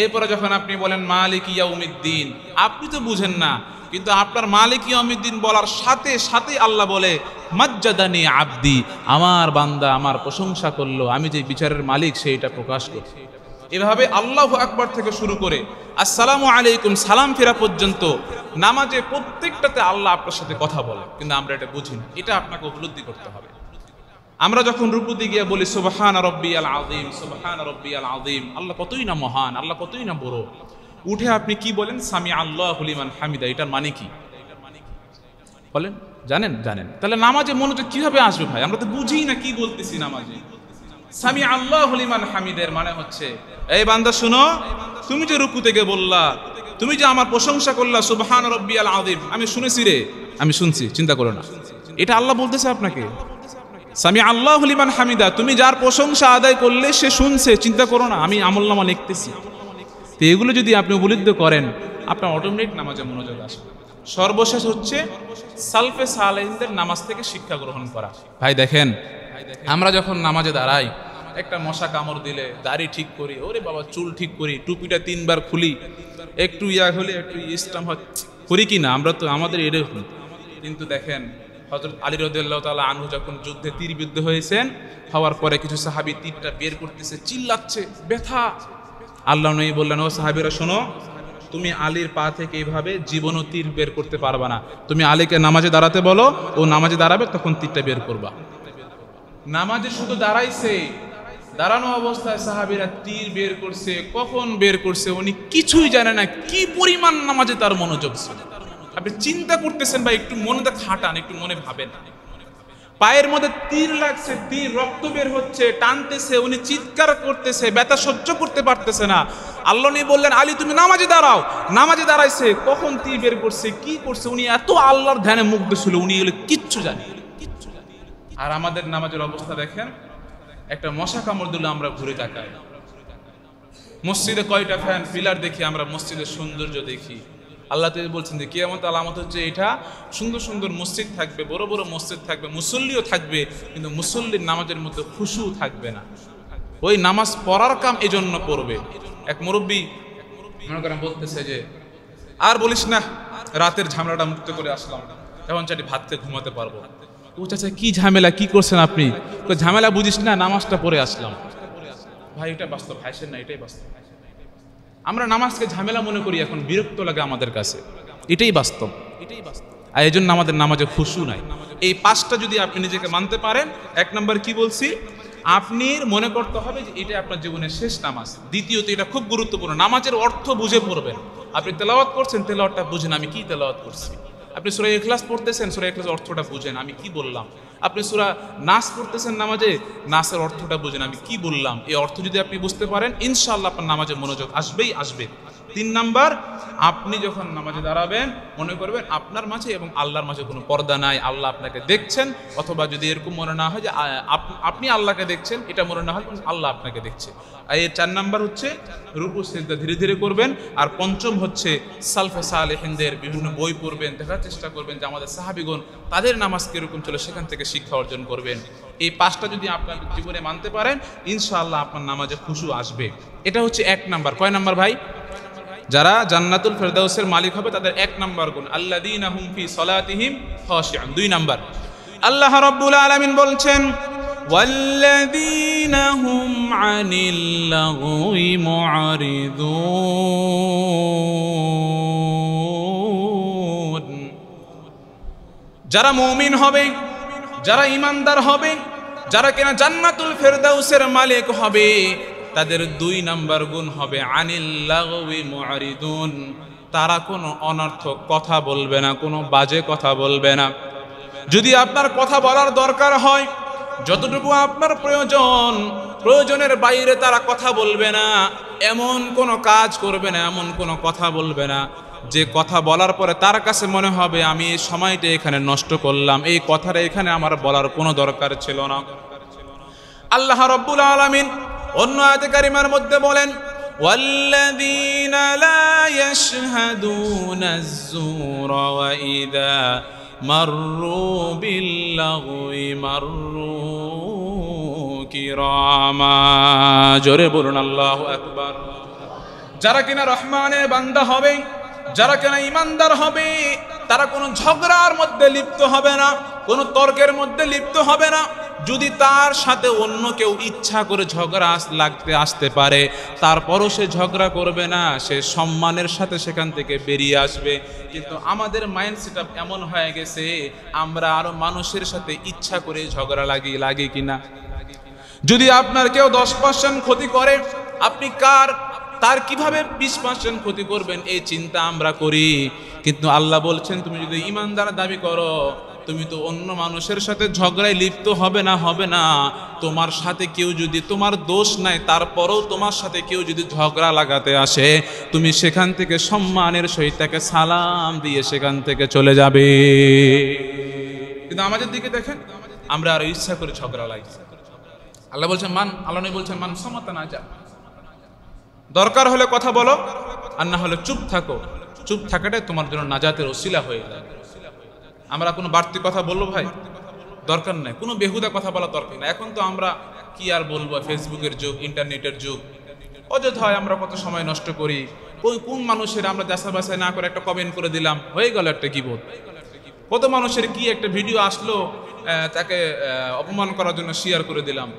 এরপরে যখন আপনি বলেন মালিক ইয়াউমিদ্দিন, আপনি তো বুঝেন না, কিন্তু আপনার মালিক ইয়াউমিদ্দিন বলার সাথে সাথে আল্লাহ বলে মাজ্জাদানি আব্দি, আমার বান্দা আমার প্রশংসা করলো, আমি যে বিচারের মালিক সেইটা প্রকাশ করছি। এভাবে আল্লাহু আকবার থেকে শুরু করে আসসালামু আলাইকুম সালাম ফেরা পর্যন্ত নামাজে প্রত্যেকটাতে আল্লাহ আপনার সাথে কথা বলে, কিন্তু আমরা এটা বুঝি না। এটা আপনাকে উপলব্ধি করতে হবে। আমরা যখন রুকুতে গিয়ে বলি সুবহান রাব্বিয়াল আযীম, সুবহান রাব্বিয়াল আযীম, আল্লাহ কতই না মহান, আল্লাহ কতই না বড়। উঠে আপনি কি বলেন? সামি আল্লাহু লিমান হামিদা, এটার মানে কি বলেন? জানেন? তাহলে নামাজে মনোযোগ কিভাবে আসবে ভাই? আমরা তো বুঝি না কি বলতেছি নামাজে। সামি আল্লাহু লিমান হামিদের মানে হচ্ছে, এই বান্দা শুনো, তুমি যে রুকু থেকে বললা, তুমি যে আমার প্রশংসা করলা সুবহান রাব্বিয়াল আযীম, আমি শুনেছি রে, আমি শুনছি, চিন্তা করো না। এটা আল্লাহ বলতেছে আপনাকে, সামি আল্লাহু লিমান হামিদা, তুমি যার প্রশংসা আদায় করলে সে শুনছে, চিন্তা করো না, আমি আমলনামা লিখতেছি। তো এগুলো যদি আপনি উপলব্ধি করেন আপনার অটোমেটিক নামাজে মনোযোগ আসবে। সর্বশেষ হচ্ছে সালফে সালেহিনদের নামাজ থেকে শিক্ষা গ্রহণ করা। ভাই দেখেন, আমরা যখন নামাজে দাঁড়াই, একটা মশা কামড় দিলে দাড়ি ঠিক করি, ওরে বাবা চুল ঠিক করি, টুপিটা 3 বার খুলি, একটু হলে একটু ইসলাম করি কি না? আমরা তো আমাদের এরকম। কিন্তু দেখেন হযরত আলী রাদিয়াল্লাহু তাআলা আনহু যখন যুদ্ধে তীরবিদ্ধ হয়েছেন, হওয়ার পরে কিছু সাহাবী তীরটা বের করতেছে, চিল্লাচ্ছে, ব্যথা। আল্লাহ নবী বললেন, ও সাহাবীরা শোনো, তুমি আলীর পা থেকে এইভাবে জীবনও তীর বের করতে পারবা না, তুমি আলীকে নামাজে দাঁড়াতে বলো, ও নামাজে দাঁড়াবে, তখন তীরটা বের করবা। নামাজে শুধু দাঁড়াইছে, দাঁড়ানো অবস্থায় সাহাবীরা তীর বের করছে, কখন বের করছে উনি কিছুই জানে না, কি পরিমাণ নামাজে তার মনোযোগ ছিল। আপনি চিন্তা করতেছেন ভাই, একটু মনে খাটান, একটু মনে ভাবেন। পায়ের মধ্যে তীর লাগছে, তীর রক্ত বের হচ্ছে, টানতেছে, উনি চিৎকার করতেছে, ব্যথা সহ্য করতে পারতেছে না। আল্লাহ নবী বললেন, আলী তুমি নামাজে দাঁড়াও। নামাজে দাঁড়াইছে, কখন তীর বের করছে, কি করছে, উনি এত আল্লাহর ধ্যানে মুগ্ধ ছিল, উনি এগুলো কিচ্ছু জানে। আর আমাদের নামাজের অবস্থা দেখেন, একটা মশা কামড় দিলে আমরা ঘুরে তাকাই। মসজিদে কয়টা ফ্যান পিলার দেখি, আমরা মসজিদের সৌন্দর্য দেখি। আল্লাহ তো বলছেন যে কিয়ামত আলামত হচ্ছে এটা, সুন্দর সুন্দর মসজিদ থাকবে, বড় বড় মসজিদ থাকবে, মুসল্লিও থাকবে, কিন্তু মুসল্লির নামাজের মধ্যে খুশু থাকবে না। ওই নামাজ পড়ার কাম এজন্য পড়বে। এক মুরব্বী মনে করেন বলতেছে যে আর বলিস না, রাতের ঝামেলাটা মুক্ত করে আসলাম, এখন চাটি ভাত খেয়ে ঘুমাতে পারবো। ও চাচা কি ঝামেলা, কি করছেন আপনি? ঝামেলা বুঝিস না, নামাজটা পড়ে আসলাম। ভাই এটা বাস্তব, হাসেন না, এটাই বাস্তব। আমরা নামাজকে ঝামেলা মনে করি, এখন বিরক্ত লাগে আমাদের কাছে, এটাই বাস্তব। আর এই জন্য আমাদের নামাজে খুশু নাই। এই 5টা যদি আপনি নিজেকে মানতে পারেন, 1 নম্বর কি বলছি, আপনি মনে করতে হবে যে এটা আপনার জীবনের শেষ নামাজ। দ্বিতীয়ত, এটা খুব গুরুত্বপূর্ণ, নামাজের অর্থ বুঝে পড়বেন। আপনি তেলাওয়াত করছেন, তেলাওয়াতটা বুঝেন আমি কি তেলাওয়াত করছি। আপনি সূরা ইখলাস পড়তেছেন, সূরা ইখলাসের অর্থটা বুঝেন আমি কি বললাম। আপনি সূরা নাস পড়তেছেন নামাজে, নাসের অর্থটা বুঝেন আমি কি বললাম। এই অর্থ যদি আপনি বুঝতে পারেন, ইনশাআল্লাহ আপনার নামাজে মনোযোগ আসবেই আসবে। 3 নাম্বার, আপনি যখন নামাজে দাঁড়াবেন মনে করবেন আপনার মাঝে এবং আল্লাহর মাঝে কোনো পর্দা নাই, আল্লাহ আপনাকে দেখছেন। অথবা যদি এরকম মনে না হয় যে আপনি আল্লাহকে দেখছেন, এটা মনে না হয় আল্লাহ আপনাকে দেখছে। আর এর 4 নাম্বার হচ্ছে রুকু সিজদা ধীরে ধীরে করবেন। আর পঞ্চম হচ্ছে সালফে সালেহিনদের বিভিন্ন বই পড়বেন, দেখার চেষ্টা করবেন যে আমাদের সাহাবীগণ তাদের নামাজ কিরকম ছিল, সেখান থেকে শিক্ষা অর্জন করবেন। এই 5টা যদি আপনার জীবনে মানতে পারেন, ইনশাআল্লাহ আপনার নামাজে খুশু আসবে। এটা হচ্ছে 1 নাম্বার। কয় নাম্বার ভাই? যারা জান্নাতুল ফেরদাউসের মালিক হবে তাদের 1 নাম্বার গুণ, আল্লাযীনা হুম ফি সলাতিহিম খাশিউন। 2 নাম্বার, আল্লাহ রাব্বুল আলামিন বলছেন ওয়াল্লাযীনা হুম আনিল লাগওয়ি মুআরিদুন। যারা মুমিন হবে, যারা ঈমানদার হবে, যারা কিনা জান্নাতুল ফেরদাউসের মালিক হবে, তাদের 2 নাম্বার গুণ হবে আনিল লাগওয়ি মুআরিদুন। তারা কোনো অনর্থক কথা বলবে না, কোনো বাজে কথা বলবে না। যদি আপনার কথা বলার দরকার হয়, যতটুকু আপনার প্রয়োজন, প্রয়োজনের বাইরে তারা কথা বলবে না। এমন কোনো কাজ করবে না, এমন কোনো কথা বলবে না যে কথা বলার পরে তার কাছে মনে হবে আমি এই সময়টা এখানে নষ্ট করলাম, এই কথাটা এখানে আমার বলার কোনো দরকার ছিল না। আল্লাহ রাব্বুল আলামিন অন্য আয়াতে কারিমার মধ্যে বলেন ওয়াল্লাযীনা লা ইয়াশহাদুনা আয-যুরা ওয়া ইযা মাররু বিল-লাগওয়ি মাররু কিরামা। জোরে বলুন আল্লাহু আকবার। যারা কিনা রহমানের বান্দা হবে, যারা কিনা ঈমানদার হবে, তারা কোনো ঝগড়ার মধ্যে লিপ্ত হবে না, কোনো তর্কের মধ্যে লিপ্ত হবে না। যদি তার সাথে অন্য কেউ ইচ্ছা করে ঝগড়া লাগতে আসতে পারে, তারপরও সে ঝগড়া করবে না, সে সম্মানের সাথে সেখান থেকে বেরিয়ে আসবে। কিন্তু আমাদের মাইন্ড সেটআপ এমন হয়ে গেছে, আমরা আরো মানুষের সাথে ইচ্ছা করে ঝগড়া লাগি কিনা। যদি আপনার কেউ 10% ক্ষতি করে, আপনি তার কিভাবে 20% ক্ষতি করবেন এই চিন্তা আমরা করি। কিন্তু আল্লাহ বলছেন তুমি যদি ঈমানদার দাবি করো, তুমি তো অন্য মানুষের সাথে ঝগড়ায় লিপ্ত হবে না। তোমার সাথে কেউ যদি, তোমার দোষ নাই, তারপরেও তোমার সাথে কেউ যদি ঝগড়া লাগাতে আসে, তুমি সেখান থেকে সম্মানের সহিত তাকে সালাম দিয়ে সেখান থেকে চলে যাবে। কিন্তু আমাদের দিকে দেখেন, আমরা আরো ইচ্ছা করে ঝগড়া লাগি। আল্লাহ বলছেন আল্লাহ নবী বলছেন মান সামাতা না যা, দরকার হলে কথা বলো, আর না হলে চুপ থাকো। চুপ থাকাটাই তোমার জন্য নাজাতের ওসিলা হয়ে যায়। আমরা কোনো বাড়তি কথা বলবো ভাই, দরকার নাই। কোনো বেহুদা কথা বলা দরকার নাই। এখন তো আমরা কি আর বলবো, ফেসবুকের যুগ, ইন্টারনেটের যুগ। অযথায় আমরা কত সময় নষ্ট করি। কোন মানুষের আমরা যাচাই বাছাই না করে একটা কমেন্ট করে দিলাম, হয়ে গেল একটা গীবত। কত মানুষের কি একটা ভিডিও আসলো, তাকে অপমান করার জন্য শেয়ার করে দিলাম,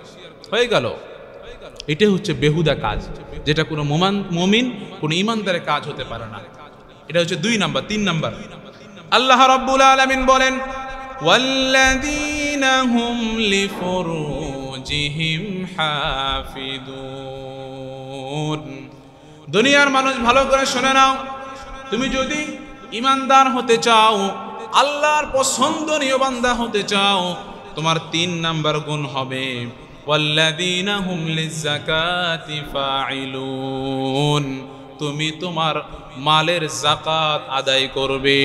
হয়ে গেল। এটাই হচ্ছে বেহুদা কাজ, যেটা কোনো মুমিন, কোনো ঈমানদারের কাজ হতে পারে না। এটা হচ্ছে 2 নাম্বার। 3 নাম্বার, আল্লাহ রাব্বুল আলামিন বলেন ওয়াল্লাযীনা হুম লিফুরুজিহিম হাফিদুন। দুনিয়ার মানুষ ভালো করে শুনে নাও, তুমি যদি ঈমানদার হতে চাও, আল্লাহর পছন্দনীয় বান্দা হতে চাও, তোমার 3 নাম্বার গুণ হবে ওয়াল্লাযীনা হুম লিয-যাকাতি ফাঈলুন। তুমি তোমার মালের যাকাত আদায় করবে।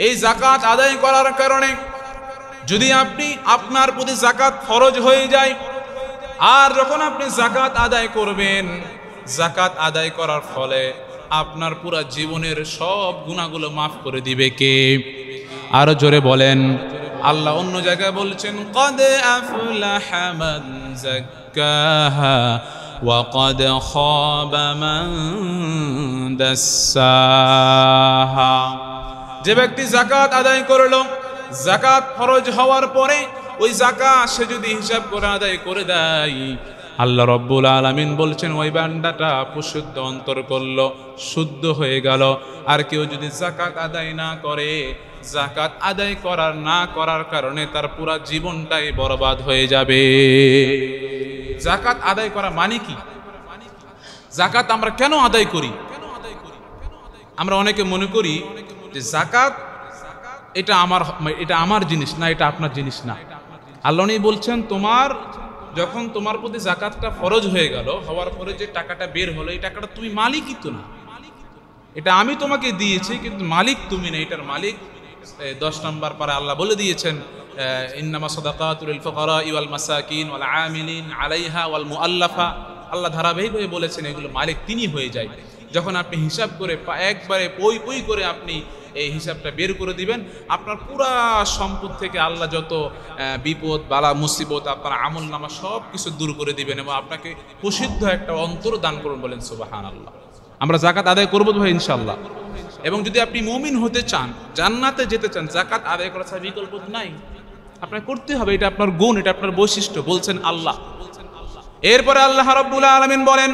এই যাকাত আদায় করার কারণে যদি আপনার প্রতি যাকাত ফরজ হয়ে যায়, আর যখন আপনি যাকাত আদায় করবেন, যাকাত আদায় করার ফলে আপনার পুরা জীবনের সব গুনাহগুলো মাফ করে দিবে কে? আরো জোরে বলেন। আল্লাহ অন্য জায়গায় বলছেন ক্বাদ আফলাহা মান যাক্কাহা ওয়া ক্বাদ খাবা মান দাসসাহা। যে ব্যক্তি যাকাত আদায় করলো, যাকাত ফরজ হওয়ার পরে ওই যাকাত সে যদি হিসাব করে আদায় করে দেয়, আল্লাহ রাব্বুল আলামিন বলছেন ওই বান্দাটা পরিশুদ্ধ অন্তর করলো, শুদ্ধ হয়ে গেল। আর কেউ যদি যাকাত আদায় না করে, যাকাত আদায় না করার কারণে তার পুরা জীবনটাই বরবাদ হয়ে যাবে। যাকাত আদায় করা মানে কি? যাকাত আমরা কেন আদায় করি? আমরা অনেকে মনে করি যে যাকাত এটা আমার জিনিস না, এটা আপনার জিনিস না। আল্লাহ বলছেন তোমার যখন তোমার প্রতি যাকাতটা ফরজ হয়ে গেল, হওয়ার পরে যে টাকাটা বের হলো, এই টাকাটা তুমি মালিকই তো না, এটা আমি তোমাকে দিয়েছি, কিন্তু মালিক তুমি না, এটার মালিক 10 নম্বর পারা আল্লাহ বলে দিয়েছেন, ইন্নামা সাদাকাতুল লিল ফুকারা ওয়াল মাসাকিন ওয়াল আমিলিন আলাইহা ওয়াল মুআল্লাফা। আল্লাহ ধারাবাহিকভাবে বলেছেন এগুলো মালিক তিনি হয়ে যায়। যখন আপনি হিসাব করে একবারে পই পই করে আপনি এই হিসাবটা বের করে দিবেন, আপনার পুরা সম্পদ থেকে আল্লাহ যত বিপদ বালা মুসিবত আপনার আমল নামা সব কিছু দূর করে দিবেন এবং আপনাকে প্রসিদ্ধ একটা অন্তর দান করুন। বলেন সুবহানাল্লাহ। আমরা যাকাত আদায় করবো তো ভাই ইনশাআল্লাহ। এবং যদি আপনি মুমিন হতে চান, জান্নাতে যেতে চান, যাকাত আদায় করা ছাড়া বিকল্প নাই, আপনার করতে হবে, এটা আপনার গুণ, এটা আপনার বৈশিষ্ট্য, বলছেন আল্লাহ। এরপরে আল্লাহ রাব্বুল আলামিন বলেন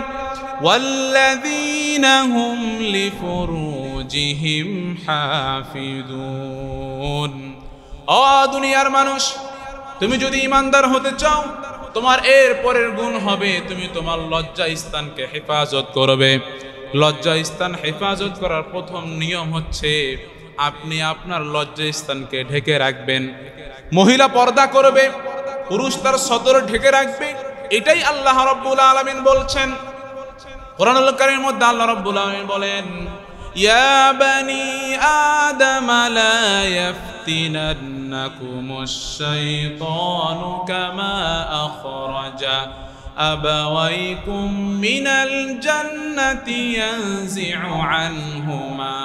ওয়াল্লাযীনা হুম লিফুরুজিহিম হাফিজুন। ও দুনিয়ার মানুষ, তুমি যদি ঈমানদার হতে চাও, তোমার এর পরের গুণ হবে তুমি তোমার লজ্জা স্থানকে হেফাজত করবে। লজ্জা স্থান হেফাজত করার প্রথম নিয়ম হচ্ছে আপনি আপনার লজ্জা স্থানকে ঢেকে রাখবেন। মহিলা পর্দা করবে, পুরুষ তার সতর ঢেকে রাখবে, এটাই আল্লাহ রাব্বুল আলামিন বলছেন। কোরআনুল কারীমের মধ্যে আল্লাহ রাব্বুল আলামিন বলেন ইয়া বানি আদম লা ইয়াফতিনান্নাকুমুশ শাইতানু কামা আখরাজা আবাওয়াইকুম মিনাল জান্নাতি ইয়ানজি'ু আনহুমা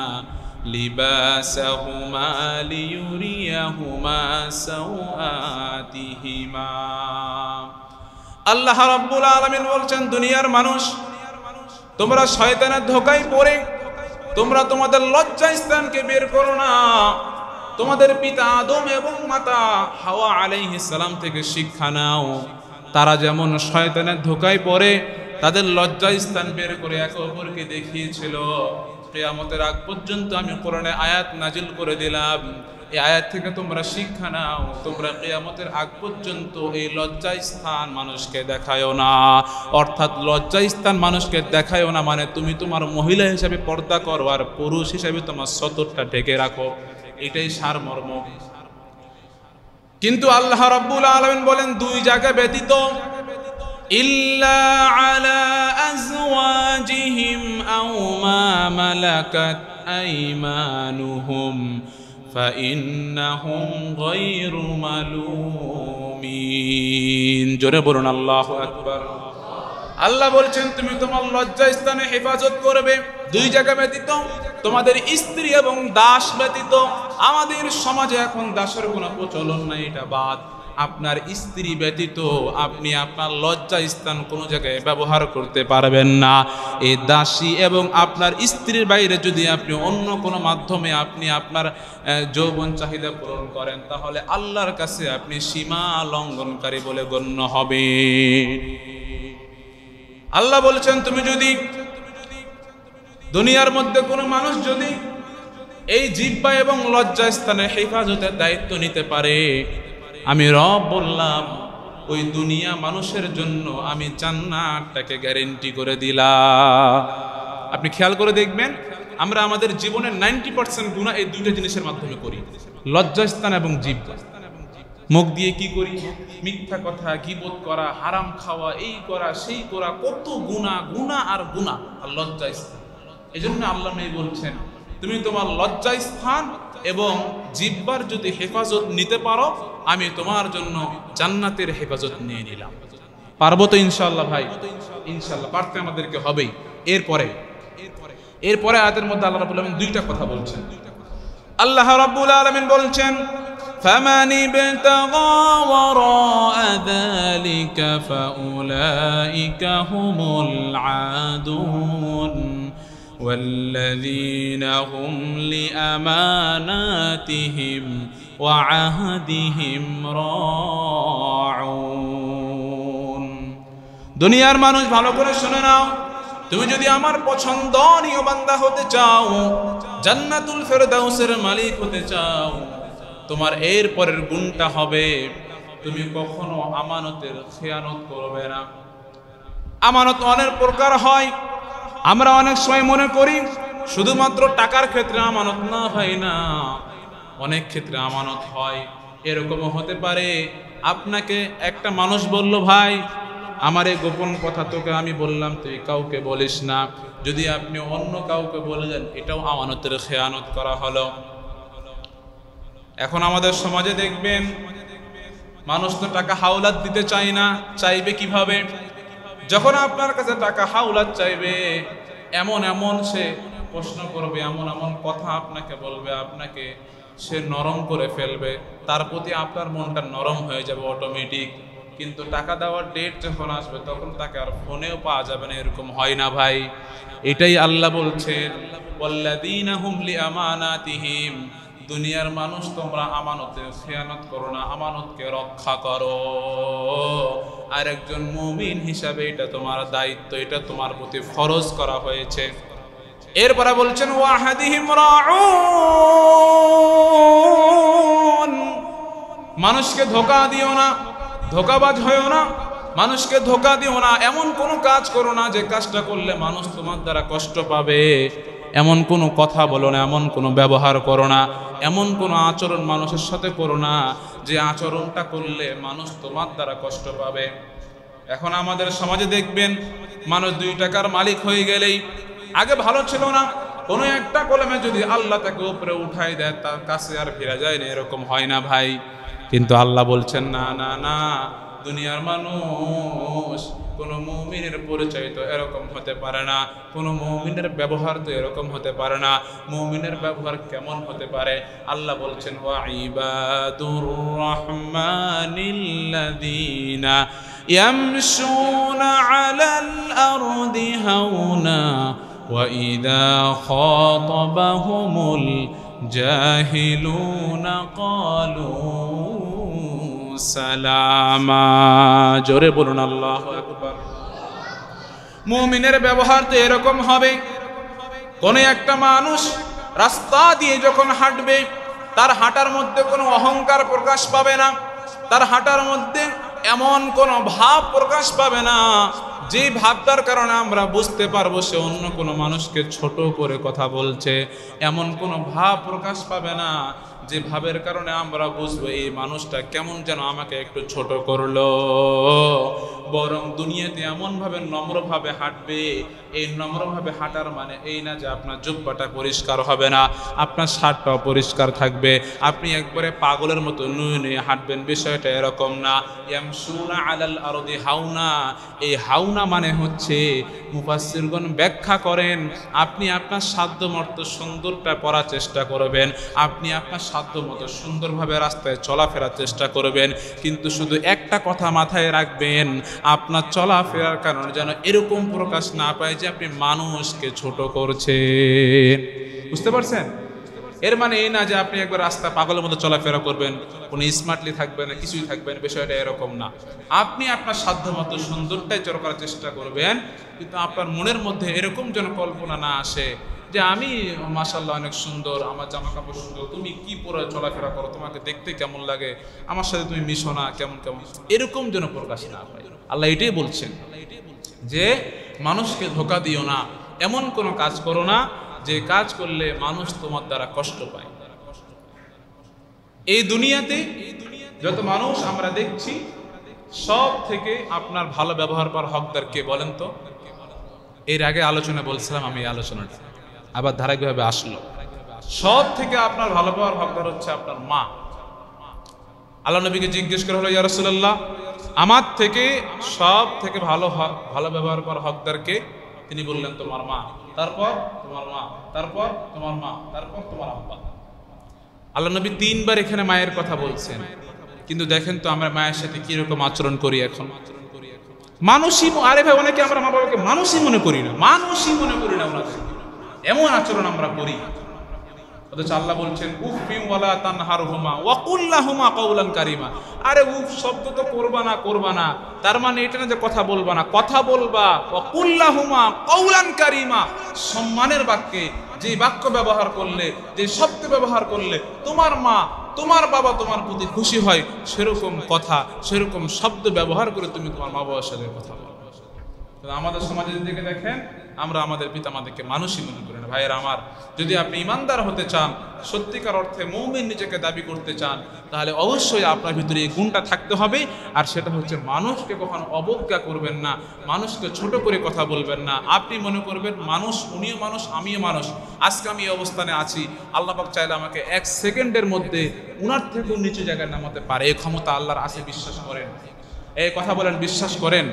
লিবাসাহুমা লিয়ুরিয়াহুমা সাওআতিহিমা। আল্লাহ রাব্বুল আলামিন বলছেন দুনিয়ার মানুষ, তোমরা শয়তানের ধোঁকায় পড়ে তোমরা তোমাদের লজ্জা স্থানকে বের করো না। তোমাদের পিতা আদম এবং মাতা হাওয়া আলাইহিস সালাম থেকে শিক্ষা নাও, তারা যেমন শয়তানের ধোঁকায় পড়ে তাদের লজ্জা স্থান বের করে একে অপরকে দেখিয়েছিল। কিয়ামতের আগ পর্যন্ত আমি কোরআনে আয়াত নাজিল করে দিলাম, এই আয়াত থেকে তোমরা শিক্ষা নাও, তোমরা কিয়ামতের আগ পর্যন্ত এই লজ্জা স্থান মানুষকে দেখায়ও না। অর্থাৎ লজ্জা স্থান মানুষকে দেখায়ও না মানে তুমি তোমার মহিলা হিসাবে পর্দা করো আর পুরুষ হিসাবে তোমার সতরটা ঢেকে রাখো, এটাই সারমর্ম। কিন্তু আল্লাহ রাব্বুল আলামিন বলেন দুই জায়গা ব্যতীত, ইল্লা আলা আজওয়াজিহিম আও মা মালাকাত আইমানুহুম ফাইন্নাহুম গায়রু মালুমিন। জোরে বলুন আল্লাহু আকবার। আল্লাহ বলছেন তুমি তোমার লজ্জা স্থানে হেফাজত করবে দুই জায়গা ব্যতীত, তোমাদের স্ত্রী এবং দাস ব্যতীত। আমাদের সমাজে এখন দাসের কোনো প্রচলন নাই, এটা বাদ। আপনার স্ত্রী ব্যতীত আপনি আপনার লজ্জা স্থান কোনো জায়গায় ব্যবহার করতে পারবেন না। এই দাসী এবং আপনার স্ত্রীর বাইরে যদি আপনি অন্য কোনো মাধ্যমে আপনি আপনার যৌবন চাহিদা পূরণ করেন, তাহলে আল্লাহর কাছে আপনি সীমা লঙ্ঘনকারী বলে গণ্য হবে। আল্লাহ বলছেন তুমি যদি দুনিয়ার মধ্যে কোনো মানুষ যদি এই জিহ্বা এবং লজ্জা স্থানে হেফাজতের দায়িত্ব নিতে পারে, আমি রব বললাম ওই দুনিয়া মানুষের জন্য আমি জান্নাতটাকে গ্যারেন্টি করে দিলাম। আপনি খেয়াল করে দেখবেন আমরা আমাদের জীবনের 90% গুনাহ এই দুইটা জিনিসের মাধ্যমে করি, লজ্জাস্থান এবং জিহ্বা। মুখ দিয়ে কি করি? মিথ্যা কথা, গীবত করা, হারাম খাওয়া, এই করা সেই করা, কত গুনাহ, গুনাহ আর গুনাহ। আর লজ্জাস্থান, এজন্য আল্লাহ নবী বলছেন তুমি তোমার লজ্জাস্থান এবং জিহ্বার যদি হেফাজত নিতে পারো, আমি তোমার জন্য জান্নাতের হেফাজত নিয়ে নিলাম। পারবো তো ইনশাআল্লাহ ভাই? ইনশাআল্লাহ পারতে আমাদেরকে হবেই। এরপরে আয়াতের মধ্যে আল্লাহ রাব্বুল আলামিন দুইটা কথা বলছেন। আল্লাহ রাব্বুল আলামিন বলছেন ফামান ইবতাগা ওয়ারাআ যালিকা ফাউলাইকা হুমুল আদুন والذين هم لأماناتهم وعهدهم راعون। দুনিয়ার মানুষ ভালো করে শুনে নাও, তুমি যদি আমার পছন্দনীয় বান্দা হতে চাও, জান্নাতুল ফেরদাউসের মালিক হতে চাও, তোমার এর পরের গুণটা হবে তুমি কখনো আমানতের খেয়ানত করবে না। আমানত অনেক প্রকার হয়, আমরা অনেক সময় মনে করি শুধুমাত্র টাকার ক্ষেত্রে আমানত না হয় না, অনেক ক্ষেত্রে আমানত হয়। এরকমও হতে পারে আপনাকে একটা মানুষ বলল, ভাই আমার এই গোপন কথা তোকে আমি বললাম, তুই কাউকে বলিস না। যদি আপনি অন্য কাউকে বলে দেন, এটাও আমানতের খেয়ানত করা হলো। এখন আমাদের সমাজে দেখবেন, মানুষ তো টাকা হাওলাত দিতে চায় না, চাইবে কিভাবে? যখন আপনার কাছে টাকা হাওলাত চাইবে, এমন এমন সে প্রশ্ন করবে, এমন এমন কথা আপনাকে বলবে, আপনাকে সে নরম করে ফেলবে, তার প্রতি আপনার মনটা নরম হয়ে যাবে অটোমেটিক। কিন্তু টাকা দেওয়ার ডেট যখন আসবে, তখন তাকে আর ফোনেও পাওয়া যাবে না। এরকম হয় না ভাই? এটাই আল্লাহ বলছেন, ওয়াল্লাযীনা হুম লিআমানাতিহিম, দুনিয়ার মানুষ তোমরা আমানতের খেয়ানত করো না, আমানতকে রক্ষা করো। আর একজন মুমিন হিসাবে এটা তোমার দায়িত্ব, এটা তোমার প্রতি ফরজ করা হয়েছে। এরপরে বলছেন ওয়াহাদিহিম রাউন, মানুষকে ধোঁকা দিও না, ধোঁকাবাজ হয়েও না, মানুষকে ধোঁকা দিও না। এমন কোনো কাজ করো না যে কাজটা করলে মানুষ তোমার দ্বারা কষ্ট পাবে। এমন কোনো কথা বলো না, এমন কোনো ব্যবহার করো না, এমন কোনো আচরণ মানুষের সাথে করো না যে আচরণটা করলে মানুষ তোমার দ্বারা কষ্ট পাবে। এখন আমাদের সমাজে দেখবেন, মানুষ 2 টাকার মালিক হয়ে গেলেই, আগে ভালো ছিল না, কোনো একটা কলমে যদি আল্লাহ তাকে উপরে উঠাই দেয়, তার কাছে আর ফিরে যায় না। এরকম হয় না ভাই? কিন্তু আল্লাহ বলছেন না না না, দুনিয়ার মানুষ কোনো মুমিনের পরিচয় তো এরকম হতে পারে না, কোনো মুমিনের ব্যবহার তো এরকম হতে পারে না। মুমিনের ব্যবহার কেমন হতে পারে? আল্লাহ বলছেন ওয়া ইবাদুর রাহমানিল্লাযীনা ইয়ামশুনা আলাল আরদি হাওনা ওয়া ইযা খাতাবাহুমুল জাহিলুনা ক্বালু সালামা। জোরে বলুন আল্লাহু আকবার। মুমিনের ব্যবহার তো এরকম হবে। কোন একটা মানুষ রাস্তা দিয়ে যখন হাঁটবে, তার হাঁটার মধ্যে কোনো অহংকার প্রকাশ পাবে না, তার হাঁটার মধ্যে এমন কোনো ভাব প্রকাশ পাবে না যে ভাবটার কারণে আমরা বুঝতে পারবো সে অন্য কোনো মানুষকে ছোট করে কথা বলছে। এমন কোনো ভাব প্রকাশ পাবে না যে ভাবের কারণে আমরা বুঝবো এই মানুষটা কেমন যেন আমাকে একটু ছোট করলো। বরং দুনিয়াতে এমনভাবে নম্রভাবে হাঁটবে। এই নম্রভাবে হাঁটার মানে এই না যে আপনার জুব্বাটা পরিষ্কার হবে না, আপনার শার্টটাও পরিষ্কার থাকবে, আপনি একবারে পাগলের মতো নুয়ে নুয়ে হাঁটবেন, বিষয়টা এরকম না। ইয়ামশুনা আলাল আরদি হাওনা, এই হাওনা মানে হচ্ছে, মুফাসসিরগণ ব্যাখ্যা করেন, আপনি আপনার সাধ্যমতো সুন্দরটা পড়ার চেষ্টা করবেন, আপনি আপনার সাধ্যমতো সুন্দরভাবে রাস্তায় চলাফেরার চেষ্টা করবেন। কিন্তু শুধু একটা কথা মাথায় রাখবেন, আপনার চলাফেরার কারণে যেন এরকম প্রকাশ না পায় যে আপনি মানুষকে ছোট করছেন। বুঝতে পারছেন? এর মানে এই না যে আপনি একবার রাস্তা পাগলের মতো চলাফেরা করবেন, কোনো স্মার্টলি থাকবেন না, কিছুই থাকবেন, বিষয়টা এরকম না। আপনি আপনার সাধ্যমতো সুন্দরটাই চল করার চেষ্টা করবেন, কিন্তু আপনার মনের মধ্যে এরকম যেন কল্পনা না আসে যে আমি মাশাআল্লাহ অনেক সুন্দর, আমার জামা কাপড় সুন্দর, তুমি কি পরে চলাফেরা করো, তোমাকে দেখতে কেমন লাগে, আমার সাথে তুমি মিশো না, কেমন কেমন, এরকম যেন প্রকাশ না হয়। আল্লাহ এটাই বলছেন যে মানুষকে ধোঁকা দিও না, এমন কোনো কাজ করো না যে কাজ করলে মানুষ তোমার দ্বারা কষ্ট পায়। এই দুনিয়াতে যত মানুষ আমরা দেখছি, সব থেকে আপনার ভালো ব্যবহার করার হকদার কে বলেন তো? এর আগে আলোচনা বলছিলাম আমি, এই আলোচনাটা আবার ধারাবাহিকভাবে আসলো। সব থেকে আপনার ভালো ব্যবহার হকদার হচ্ছে আপনার মা। আল্লাহ নবীকে জিজ্ঞেস করা হলো, ইয়া রাসূলুল্লাহ, আমার থেকে সব থেকে ভালো ব্যবহার করার হকদার কে? তিনি বললেন তোমার মা, তারপর তোমার মা, তারপর তোমার মা, তারপর তোমার আব্বা। আল্লাহ নবী 3 বার এখানে মায়ের কথা বলছেন। কিন্তু দেখেন তো আমরা মায়ের সাথে কিরকম আচরণ করি এখন। মানুষই, আরে ভাই, অনেকে আমরা মা বাবাকে মানুষই মনে করি না, মানুষই মনে করি না, ওনাদের এমন আচরণ আমরা করি। অথচ আল্লাহ বলছেন উফি ওয়ালা তানহারহুমা ওয়া কুল লাহুমা কাওলান কারীমা। আরে উফ শব্দ তো করবা না, তার মানে এটা না যে কথা বলবা না, কথা বলবা। ওয়া কুল লাহুমা কাওলান কারীমা, সম্মানের বাক্যে যে বাক্য ব্যবহার করলে, যে শব্দ ব্যবহার করলে তোমার মা তোমার বাবা তোমার প্রতি খুশি হয়, সেরকম কথা সেরকম শব্দ ব্যবহার করে তুমি তোমার মা বাবার সাথে কথা বলো। আমাদের সমাজের দিকে দেখেন, আমরা আমাদের পিতামাতাকে মানুষই মনে করি না। ভাইয়ের আমার, যদি আপনি ইমানদার হতে চান, সত্যিকার অর্থে মুমিন নিজেকে দাবি করতে চান, তাহলে অবশ্যই আপনার ভিতরে এই গুণটা থাকতে হবে। আর সেটা হচ্ছে মানুষকে কখনো অবজ্ঞা করবেন না, মানুষকে ছোট করে কথা বলবেন না। আপনি মনে করবেন মানুষ, উনিও মানুষ, আমিও মানুষ, আজকে আমি এই অবস্থানে আছি, আল্লাহ পাক চাইলে আমাকে 1 সেকেন্ডের মধ্যে উনার থেকেও নিচু জায়গায় নামাতে পারে। এই ক্ষমতা আল্লাহর আছে, বিশ্বাস করেন? এই কথা বলেন, বিশ্বাস করেন?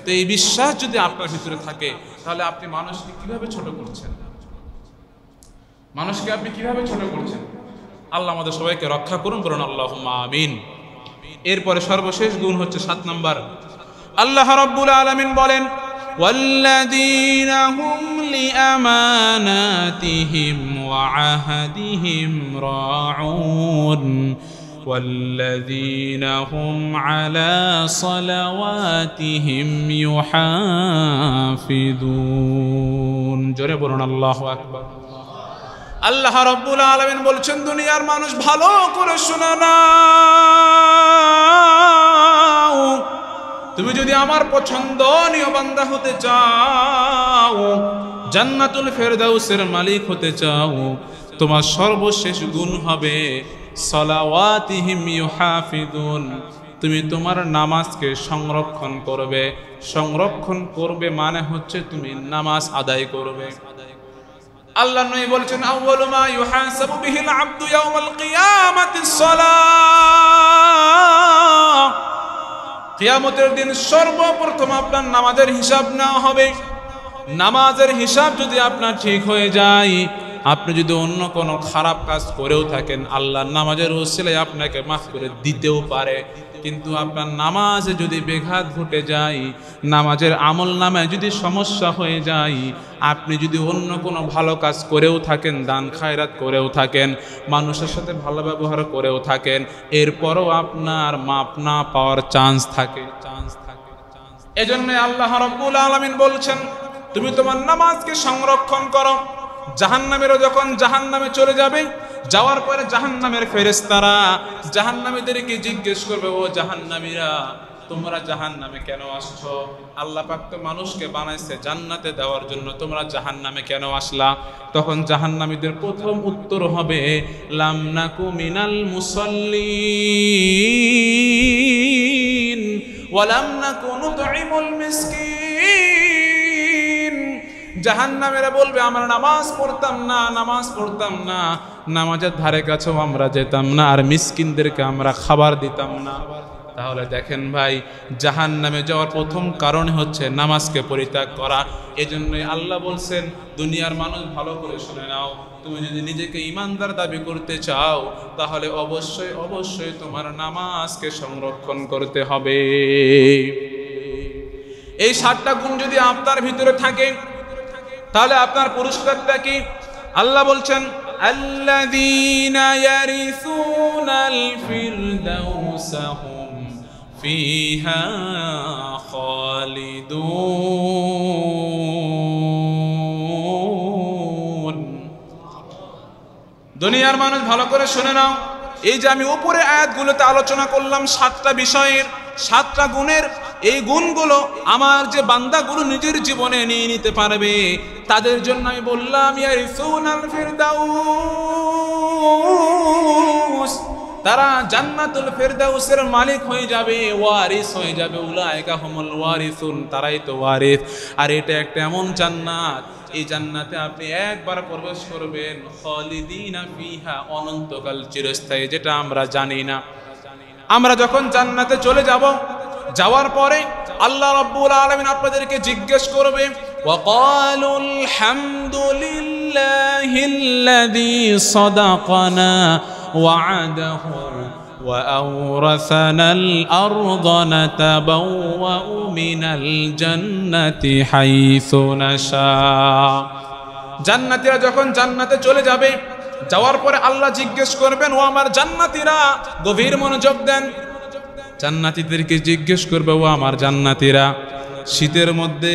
তো এই বিশ্বাস যদি আপনার ভিতরে থাকে, তাহলে আপনি মানুষকে কিভাবে ছোট করছেন? মানুষকে আপনি কিভাবে ছোট করছেন? আল্লাহ আমাদের সবাইকে রক্ষা করুন, বলুন আল্লাহুম্মা আমিন। এরপরে সর্বশেষ গুণ হচ্ছে 7 নাম্বার। আল্লাহ রাব্বুল আলামিন বলেন, ওয়াল্লাযীনা হুম লিআমানাতিহিম ওয়া আহাদিহিম রাউন ওয়াল্লাযীনা হুম আলা সালাওয়াতিহিম ইউহাফিযুন। জোরে বলুন আল্লাহু আকবার। আল্লাহ রাব্বুল আলামিন বলছেন, দুনিয়ার মানুষ ভালো করে শুনে নাও, তুমি যদি আমার পছন্দনীয় বান্দা হতে চাও, জান্নাতুল ফেরদাউসের মালিক হতে চাও, তোমার সর্বশেষ গুণ হবে সালাওয়াতিহিম ইউহাফিযুন। তুমি তোমার নামাজকে সংরক্ষণ করবে। সংরক্ষণ করবে মানে হচ্ছে তুমি নামাজ আদায় করবে। আল্লাহ নবী বলেছেন, আউয়ালু মা ইউহাসাবু বিহিল আবদু ইয়াউমাল কিয়ামাতিস সালাহ। কিয়ামতের দিন সর্বপ্রথম আপনার নামাজের হিসাব নেওয়া হবে। নামাজের হিসাব যদি আপনার ঠিক হয়ে যায়, আপনি যদি অন্য কোনো খারাপ কাজ করেও থাকেন, আল্লাহ নামাজের ওসিলায় আপনাকে মাফ করে দিতেও পারে। কিন্তু আপনার নামাজে যদি ব্যাঘাত ঘটে যায়, নামাজের আমল নামায় যদি সমস্যা হয়ে যায়, আপনি যদি অন্য কোনো ভালো কাজ করেও থাকেন, দান খায়রাত করেও থাকেন, মানুষের সাথে ভালো ব্যবহার করেও থাকেন, এরপরও আপনার মাপ না পাওয়ার চান্স থাকে। এজন্য আল্লাহ রাব্বুল আলামিন বলছেন, তুমি তোমার নামাজকে সংরক্ষণ করো। জাহান্নামীরা যখন জাহান্নামে চলে যাবে, যাওয়ার পরে জাহান্নামের ফেরেশতারা জাহান্নামীদেরকে জিজ্ঞেস করবে, ও জাহান্নামীরা, তোমরা জাহান্নামে কেন আসছো? আল্লাহ পাক তো মানুষকে বানাইছে জান্নাতে দেওয়ার জন্য, তোমরা জাহান্নামে কেন আসলা? তখন জাহান্নামীদের প্রথম উত্তর হবে, লাম নাকু মিনাল মুসাল্লিন ওয়া লাম নাকু নুতঈমুল মিসকিন। জাহান্নামীরা বলবে, আমরা নামাজ পড়তাম না, নামাজের ধারে কাছেও আমরা যেতাম না, আর মিসকিনদেরকে আমরা খাবার দিতাম না। তাহলে দেখেন ভাই, জাহান্নামে যাওয়ার প্রথম কারণ হচ্ছে নামাজকে পরিত্যাগ করা। এজন্যই আল্লাহ বলছেন, দুনিয়ার মানুষ ভালো করে শুনে নাও, তুমি যদি নিজেকে ইমানদার দাবি করতে চাও, তাহলে অবশ্যই অবশ্যই তোমার নামাজকে সংরক্ষণ করতে হবে। এই 7টা গুণ যদি আপনার ভিতরে থাকে, তাহলে আপনার পুরস্কারটা কি? আল্লাহ বলছেন, আল্লাযীনা ইয়ারিসুনাল ফিরদাউসা হুম ফিহা খালিদুন। দুনিয়ার মানুষ ভালো করে শুনে নাও, এই যে আমি উপরে আয়াতগুলোতে আলোচনা করলাম 7টা বিষয়ের, 7টা গুণের, এই গুণগুলো আমার যে বান্দাগুলো নিজের জীবনে নিয়ে নিতে পারবে, তাদের জন্য আমি বললাম, ইয়ারিসুনাল ফিরদাউস, তারা জান্নাতুল ফেরদাউসের মালিক হয়ে যাবে, ওয়ারিস হয়ে যাবে। উলাইকা হুমুল ওয়ারিসুন, তারাই তো ওয়ারিস। আর এটা একটা এমন জান্নাত, এই জান্নাতে আপনি একবার প্রবেশ করবেন, খালিদিনা ফিহা, অনন্তকাল, চিরস্থায়ী, যেটা আমরা জানি না। আমরা যখন জান্নাতে চলে যাব, যাওয়ার পরে আল্লাহ রাব্বুল আলামিন আপনাদেরকে জিজ্ঞেস করবে, ওয়াকালুল হামদুলিল্লাহিল্লাযী সাদাকানা ওয়া'দাহু ওয়া আওরাসানাল আরদা নাতাবাওয়াউ মিনাল জান্নাতি হাইসু নাশা। জান্নাতীরা যখন জান্নাতে চলে যাবে, যাওয়ার পরে আল্লাহ জিজ্ঞেস করবেন, ও আমার জান্নাতীরা, গভীর মনোযোগ দেন, জান্নাতীদেরকে জিজ্ঞেস করবে, ও আমার জান্নাতীরা, শীতের মধ্যে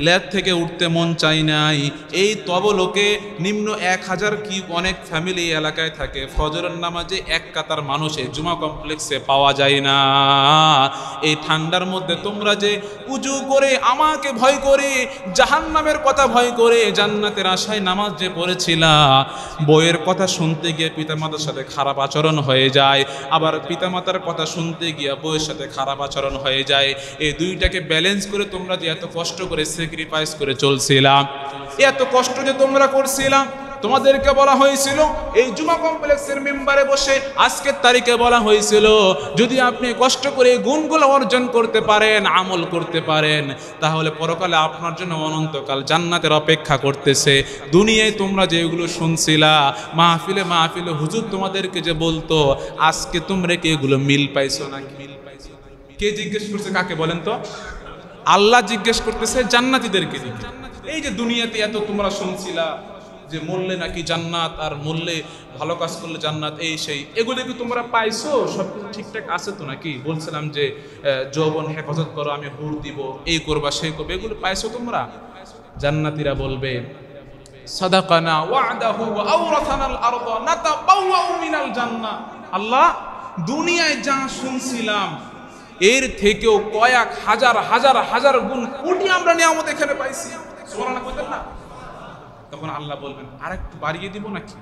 ল্যাব থেকে উঠতে মন চাই নাই, এই তবলোকে নিম্ন 1000 কি অনেক ফ্যামিলি এলাকায় থাকে, ফজরের নামাজে এক কাতার মানুষ এই জুমা কমপ্লেক্সে পাওয়া যায় না। এই ঠান্ডার মধ্যে তোমরা যে উজু করে আমাকে ভয় করে, জাহান্নামের কথা ভয় করে, জান্নাতের আশায় নামাজ যে পড়েছিলা, বইয়ের কথা শুনতে গিয়ে পিতামাতার সাথে খারাপ আচরণ হয়ে যায়, আবার পিতামাতার কথা শুনতে গিয়ে বইয়ের সাথে খারাপ আচরণ হয়ে যায়। এই দুইটাকে ব্যালেন্স করে তোমরা যে এত কষ্ট করে স্যাক্রিফাইস করে চলছিলাম, এত কষ্ট যে তোমরা করছিলাম, তোমাদেরকে বলা হয়েছিল এই জুমা কমপ্লেক্সের মেম্বারে বসে আজকের তারিখে বলা হয়েছিল যদি আপনি কষ্ট করে গুণগুলো অর্জন করতে পারেন, আমল করতে পারেন, তাহলে পরকালে আপনার জন্য অনন্তকাল জান্নাতের অপেক্ষা করতেছে। দুনিয়ায় তোমরা যেগুলো শুনছিলা মাহফিলে মাহফিলে হুজুর তোমাদেরকে যে বলতো, আজকে তোমরা কি এগুলো মিল পাইছো নাকি? কে জিজ্ঞেস করছে কাকে বলেন তো? আল্লাহ জিজ্ঞেস করতেছে জান্নাতীদেরকে। এই যে দুনিয়াতে এত তোমরা শুনছিলা যে মরলে নাকি জান্নাত, আর মরলে ভালো কাজ করলে জান্নাত, এই সেই, এগুলো কি তোমরা পাইছো? সব কিছু ঠিকঠাক আছে তো নাকি? বলছিলাম যে যৌবন হেফাজত করো, আমি হুর দিব, এই করবা সেই করবে, এগুলো পাইছো তোমরা? জান্নাতীরা বলবে সাদাকানা ওয়াদাহু ওয়া আওরাসানাল আরদা নাতাবাওয়াউ মিনাল জান্নাহ। আল্লাহ, দুনিয়ায় যা শুনছিলাম এর থেকেও কয়েক হাজার হাজার হাজার গুণ কোটি আমরা নিয়ামত এখানে পাইছি। সুবহানাল্লাহ কইতেন না? তখন আল্লাহ বলবেন আরেকটু বাড়িয়ে দিব নাকি?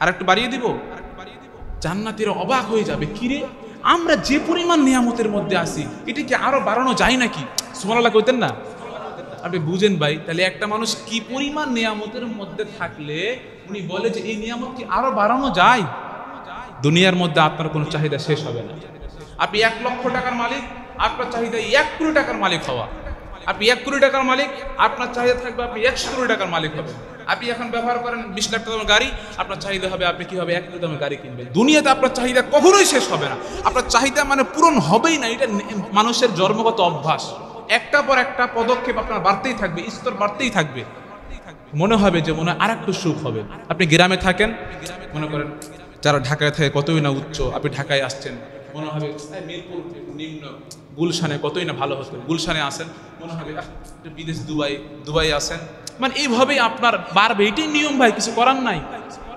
আরেকটু বাড়িয়ে দিব? জান্নাতীরা অবাক হয়ে যাবে, কিরে আমরা যে পরিমাণ নিয়ামতের মধ্যে আছি এটা কি আরো বাড়ানো যায় নাকি? সুবহানাল্লাহ কইতেন না? আপনি বুঝেন ভাই, তাহলে একটা মানুষ কি পরিমাণ নিয়ামতের মধ্যে থাকলে উনি বলে যে এই নিয়ামত কি আরো বাড়ানো যায়? দুনিয়ার মধ্যে আপনার কোনো চাহিদা শেষ হবে না। আপনি 1 লক্ষ টাকার মালিক, আপনার চাহিদা 1 কোটি টাকার মালিক হওয়া। আপনি 1 কোটি টাকার মালিক, আপনার চাহিদা থাকবে আপনি 100 কোটি টাকার মালিক হবে। আপনি এখন ব্যবহার করেন 20 লাখ টাকার গাড়ি, আপনার চাহিদা হবে আপনি কি হবে 1 কোটি টাকার গাড়ি কিনবেন। দুনিয়াতে আপনার চাহিদা কখনোই শেষ হবে না, আপনার চাহিদা মানে পূরণ হবেই না। এটা মানুষের জন্মগত অভ্যাস, একটা পর একটা পদক্ষেপ আপনার বাড়তেই থাকবে, স্তর বাড়তেই থাকবে। মনে হবে যে মনে হয় আর একটু সুখ হবে। আপনি গ্রামে থাকেন, মনে করেন যারা ঢাকায় থাকে কতই না উচ্চ, আপনি ঢাকায় আসছেন, মনে হবে মিরপুর নিম্ন, গুলশানে কতই না ভালো হতো, গুলশানে আসেন মনে হবে বিদেশ দুবাই আসেন, মানে এইভাবেই আপনার বাড়বে। এটাই নিয়ম ভাই, কিছু করার নাই।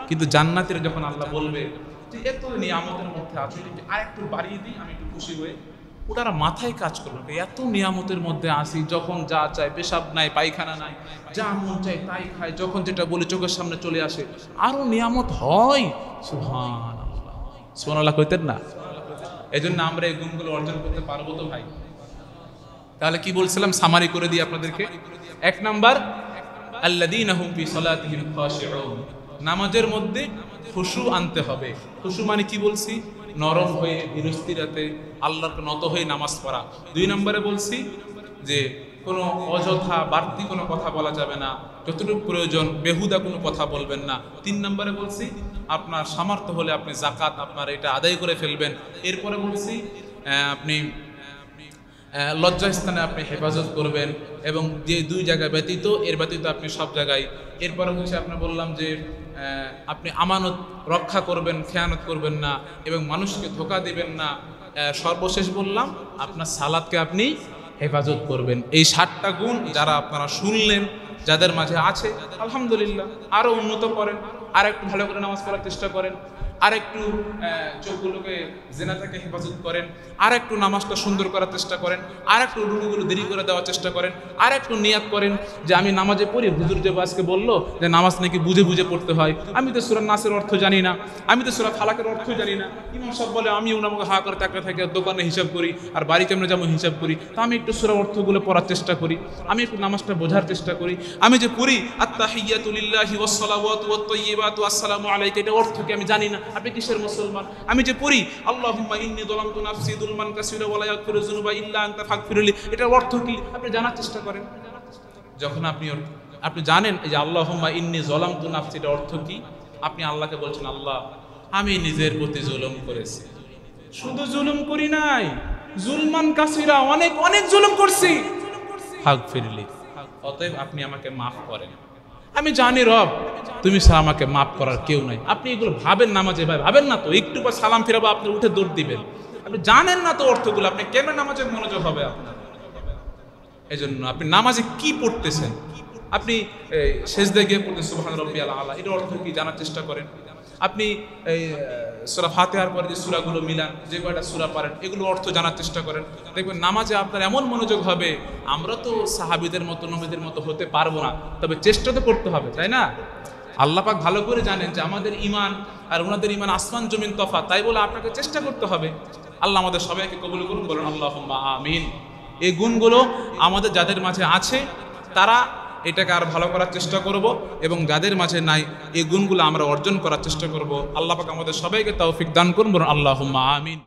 কিন্তু জান্নাতের যখন আল্লাহ বলবে যে এত নিয়ামতের মধ্যে আছে, এটাকে আর একটু বাড়িয়ে দিই, আমি একটু খুশি হয়ে, ওটারা মাথায় কাজ করবে। এত নিয়ামতের মধ্যে আসি, যখন যা চাই, পেশাব নাই পায়খানা নাই, যা মন চাই তাই খাই, যখন যেটা বলি চোখের সামনে চলে আসে, আরো নিয়ামত হয়। সুবহানাল্লাহ, সুবহানাল্লাহ কইতেন না? এই জন্য আমরা এই গুণগুলো অর্জন করতে পারবো তো ভাই? তাহলে কি বলছিলাম, সামারি করে দিই আপনাদেরকে। 1 নাম্বার, আল্লাযীনা হুম ফি সালাতিহিম খাশিউন, নামাজের মধ্যে খুশু আনতে হবে। খুশু মানে কি বলছি? নরম হয়ে ধীরস্থিরতে আল্লাহর নত হয়ে নামাজ পড়া। 2 নম্বরে বলছি যে কোনো অযথা বাড়তি কোনো কথা বলা যাবে না, যতটুকু প্রয়োজন বেহুদা কোনো কথা বলবেন না। 3 নম্বরে বলছি আপনার সামর্থ্য হলে আপনি যাকাত আপনার এটা আদায় করে ফেলবেন। এরপরে বলছি আপনি লজ্জাস্থানে আপনি হেফাজত করবেন, এবং যে 2 জায়গা ব্যতীত এর ব্যতীত আপনি সব জায়গায়। এরপরে হচ্ছে আপনি বললাম যে আপনি আমানত রক্ষা করবেন, খেয়ানত করবেন না, এবং মানুষকে ধোঁকা দিবেন না। সর্বশেষ বললাম আপনার সালাতকে আপনি হেফাজত করবেন। এই 7টা গুণ যারা আপনারা শুনলেন, যাদের মাঝে আছে আলহামদুলিল্লাহ, আরও উন্নত করেন, আর একটু ভালো করে নামাজ পড়ার চেষ্টা করেন, আর একটু চোখগুলোকে জেনা থেকে হেফাজত করেন, আর একটু নামাজটা সুন্দর করার চেষ্টা করেন, আর একটু রুকুগুলো দেরি করে দেওয়ার চেষ্টা করেন, আর একটু নিয়াত করেন যে আমি নামাজে পড়ি। হুজুর যে আজকে বললো যে নামাজ নাকি বুঝে বুঝে পড়তে হয়, আমি তো সূরা নাসের অর্থ জানি না, আমি তো সূরা ফালাকের অর্থ জানি না। ইমাম সাহেব বলে আমি উনামকে হা করে তাকে থাকে দোকানে হিসাব করি, আর বাড়িতে আমরা যেমন হিসাব করি, তা আমি একটু সূরা অর্থগুলো পড়ার চেষ্টা করি, আমি একটু নামাজটা বোঝার চেষ্টা করি। আমি যে পড়ি আত্তাহিয়াতু লিল্লাহি ওয়াস সালাওয়াতু ওয়াত তাইয়্যিবাতু আসসালামু আলাইকা, এটা অর্থ কি আমি জানি না। আপনি কিসের মুসলমান? আমি যে পড়ি আল্লাহুম্মা ইন্নী যালামতু নাফসি যুলমান কাসীরা ওয়া লা ইয়াগফিরু যুনুবা ইল্লা আনতা ফাগফিরলি, এটার অর্থ কি আপনি জানার চেষ্টা করেন। যখন আপনি জানেন এই যে আল্লাহুম্মা ইন্নী যালামতু নাফসি এর অর্থ কি, আপনি আল্লাহকে বলছেন আল্লাহ আমি নিজের প্রতি জুলুম করেছি, শুধু জুলুম করি নাই, যুলমান কাসীরা অনেক অনেক জুলুম করছি, ফাগফিরলি, অতএব আপনি আমাকে মাফ করেন। আমি জানি রব তুমি ছাড়া আমাকে মাফ করার কেউ নাই। আপনি এগুলো ভাবেন নামাজে ভাই, ভাবেন না তো? একটু পর সালাম ফিরাবো, আপনি উঠে দৌড় দিবেন। আপনি জানেন না তো অর্থগুলো, আপনি কেন নামাজে মনোযোগ হবে আপনার? এজন্য আপনি নামাজে কি পড়তেছেন, আপনি সেজদায় গিয়ে পড়তেন সুবহান রাব্বিয়াল আলা, এটার অর্থ কি জানার চেষ্টা করেন। আপনি এই সূরা ফাতিহার পরে যে সূরাগুলো মিলান, যে কয়টা সূরা পারেন, এগুলো অর্থ জানার চেষ্টা করেন। দেখবেন নামাজে আপনার এমন মনোযোগ হবে, আমরা তো সাহাবীদের মতো নবীদের মতো হতে পারবো না, তবে চেষ্টা তো করতে হবে, তাই না? আল্লাহ পাক ভালো করে জানেন যে আমাদের ঈমান আর ওনাদের ঈমান আসমান জমিন তফাৎ, তাই বলে আপনাকে চেষ্টা করতে হবে। আল্লাহ আমাদের সবাইকে কবুল করুন, বলুন আল্লাহুম্মা আমিন। এই গুণগুলো আমাদের যাদের মাঝে আছে তারা এটাকে আর ভালো করার চেষ্টা করব, এবং যাদের মাঝে নাই এই গুণগুলো আমরা অর্জন করার চেষ্টা করব। আল্লাহ পাক আমাদের সবাইকে তৌফিক দান করুন, বলুন আল্লাহুম্মা আমিন।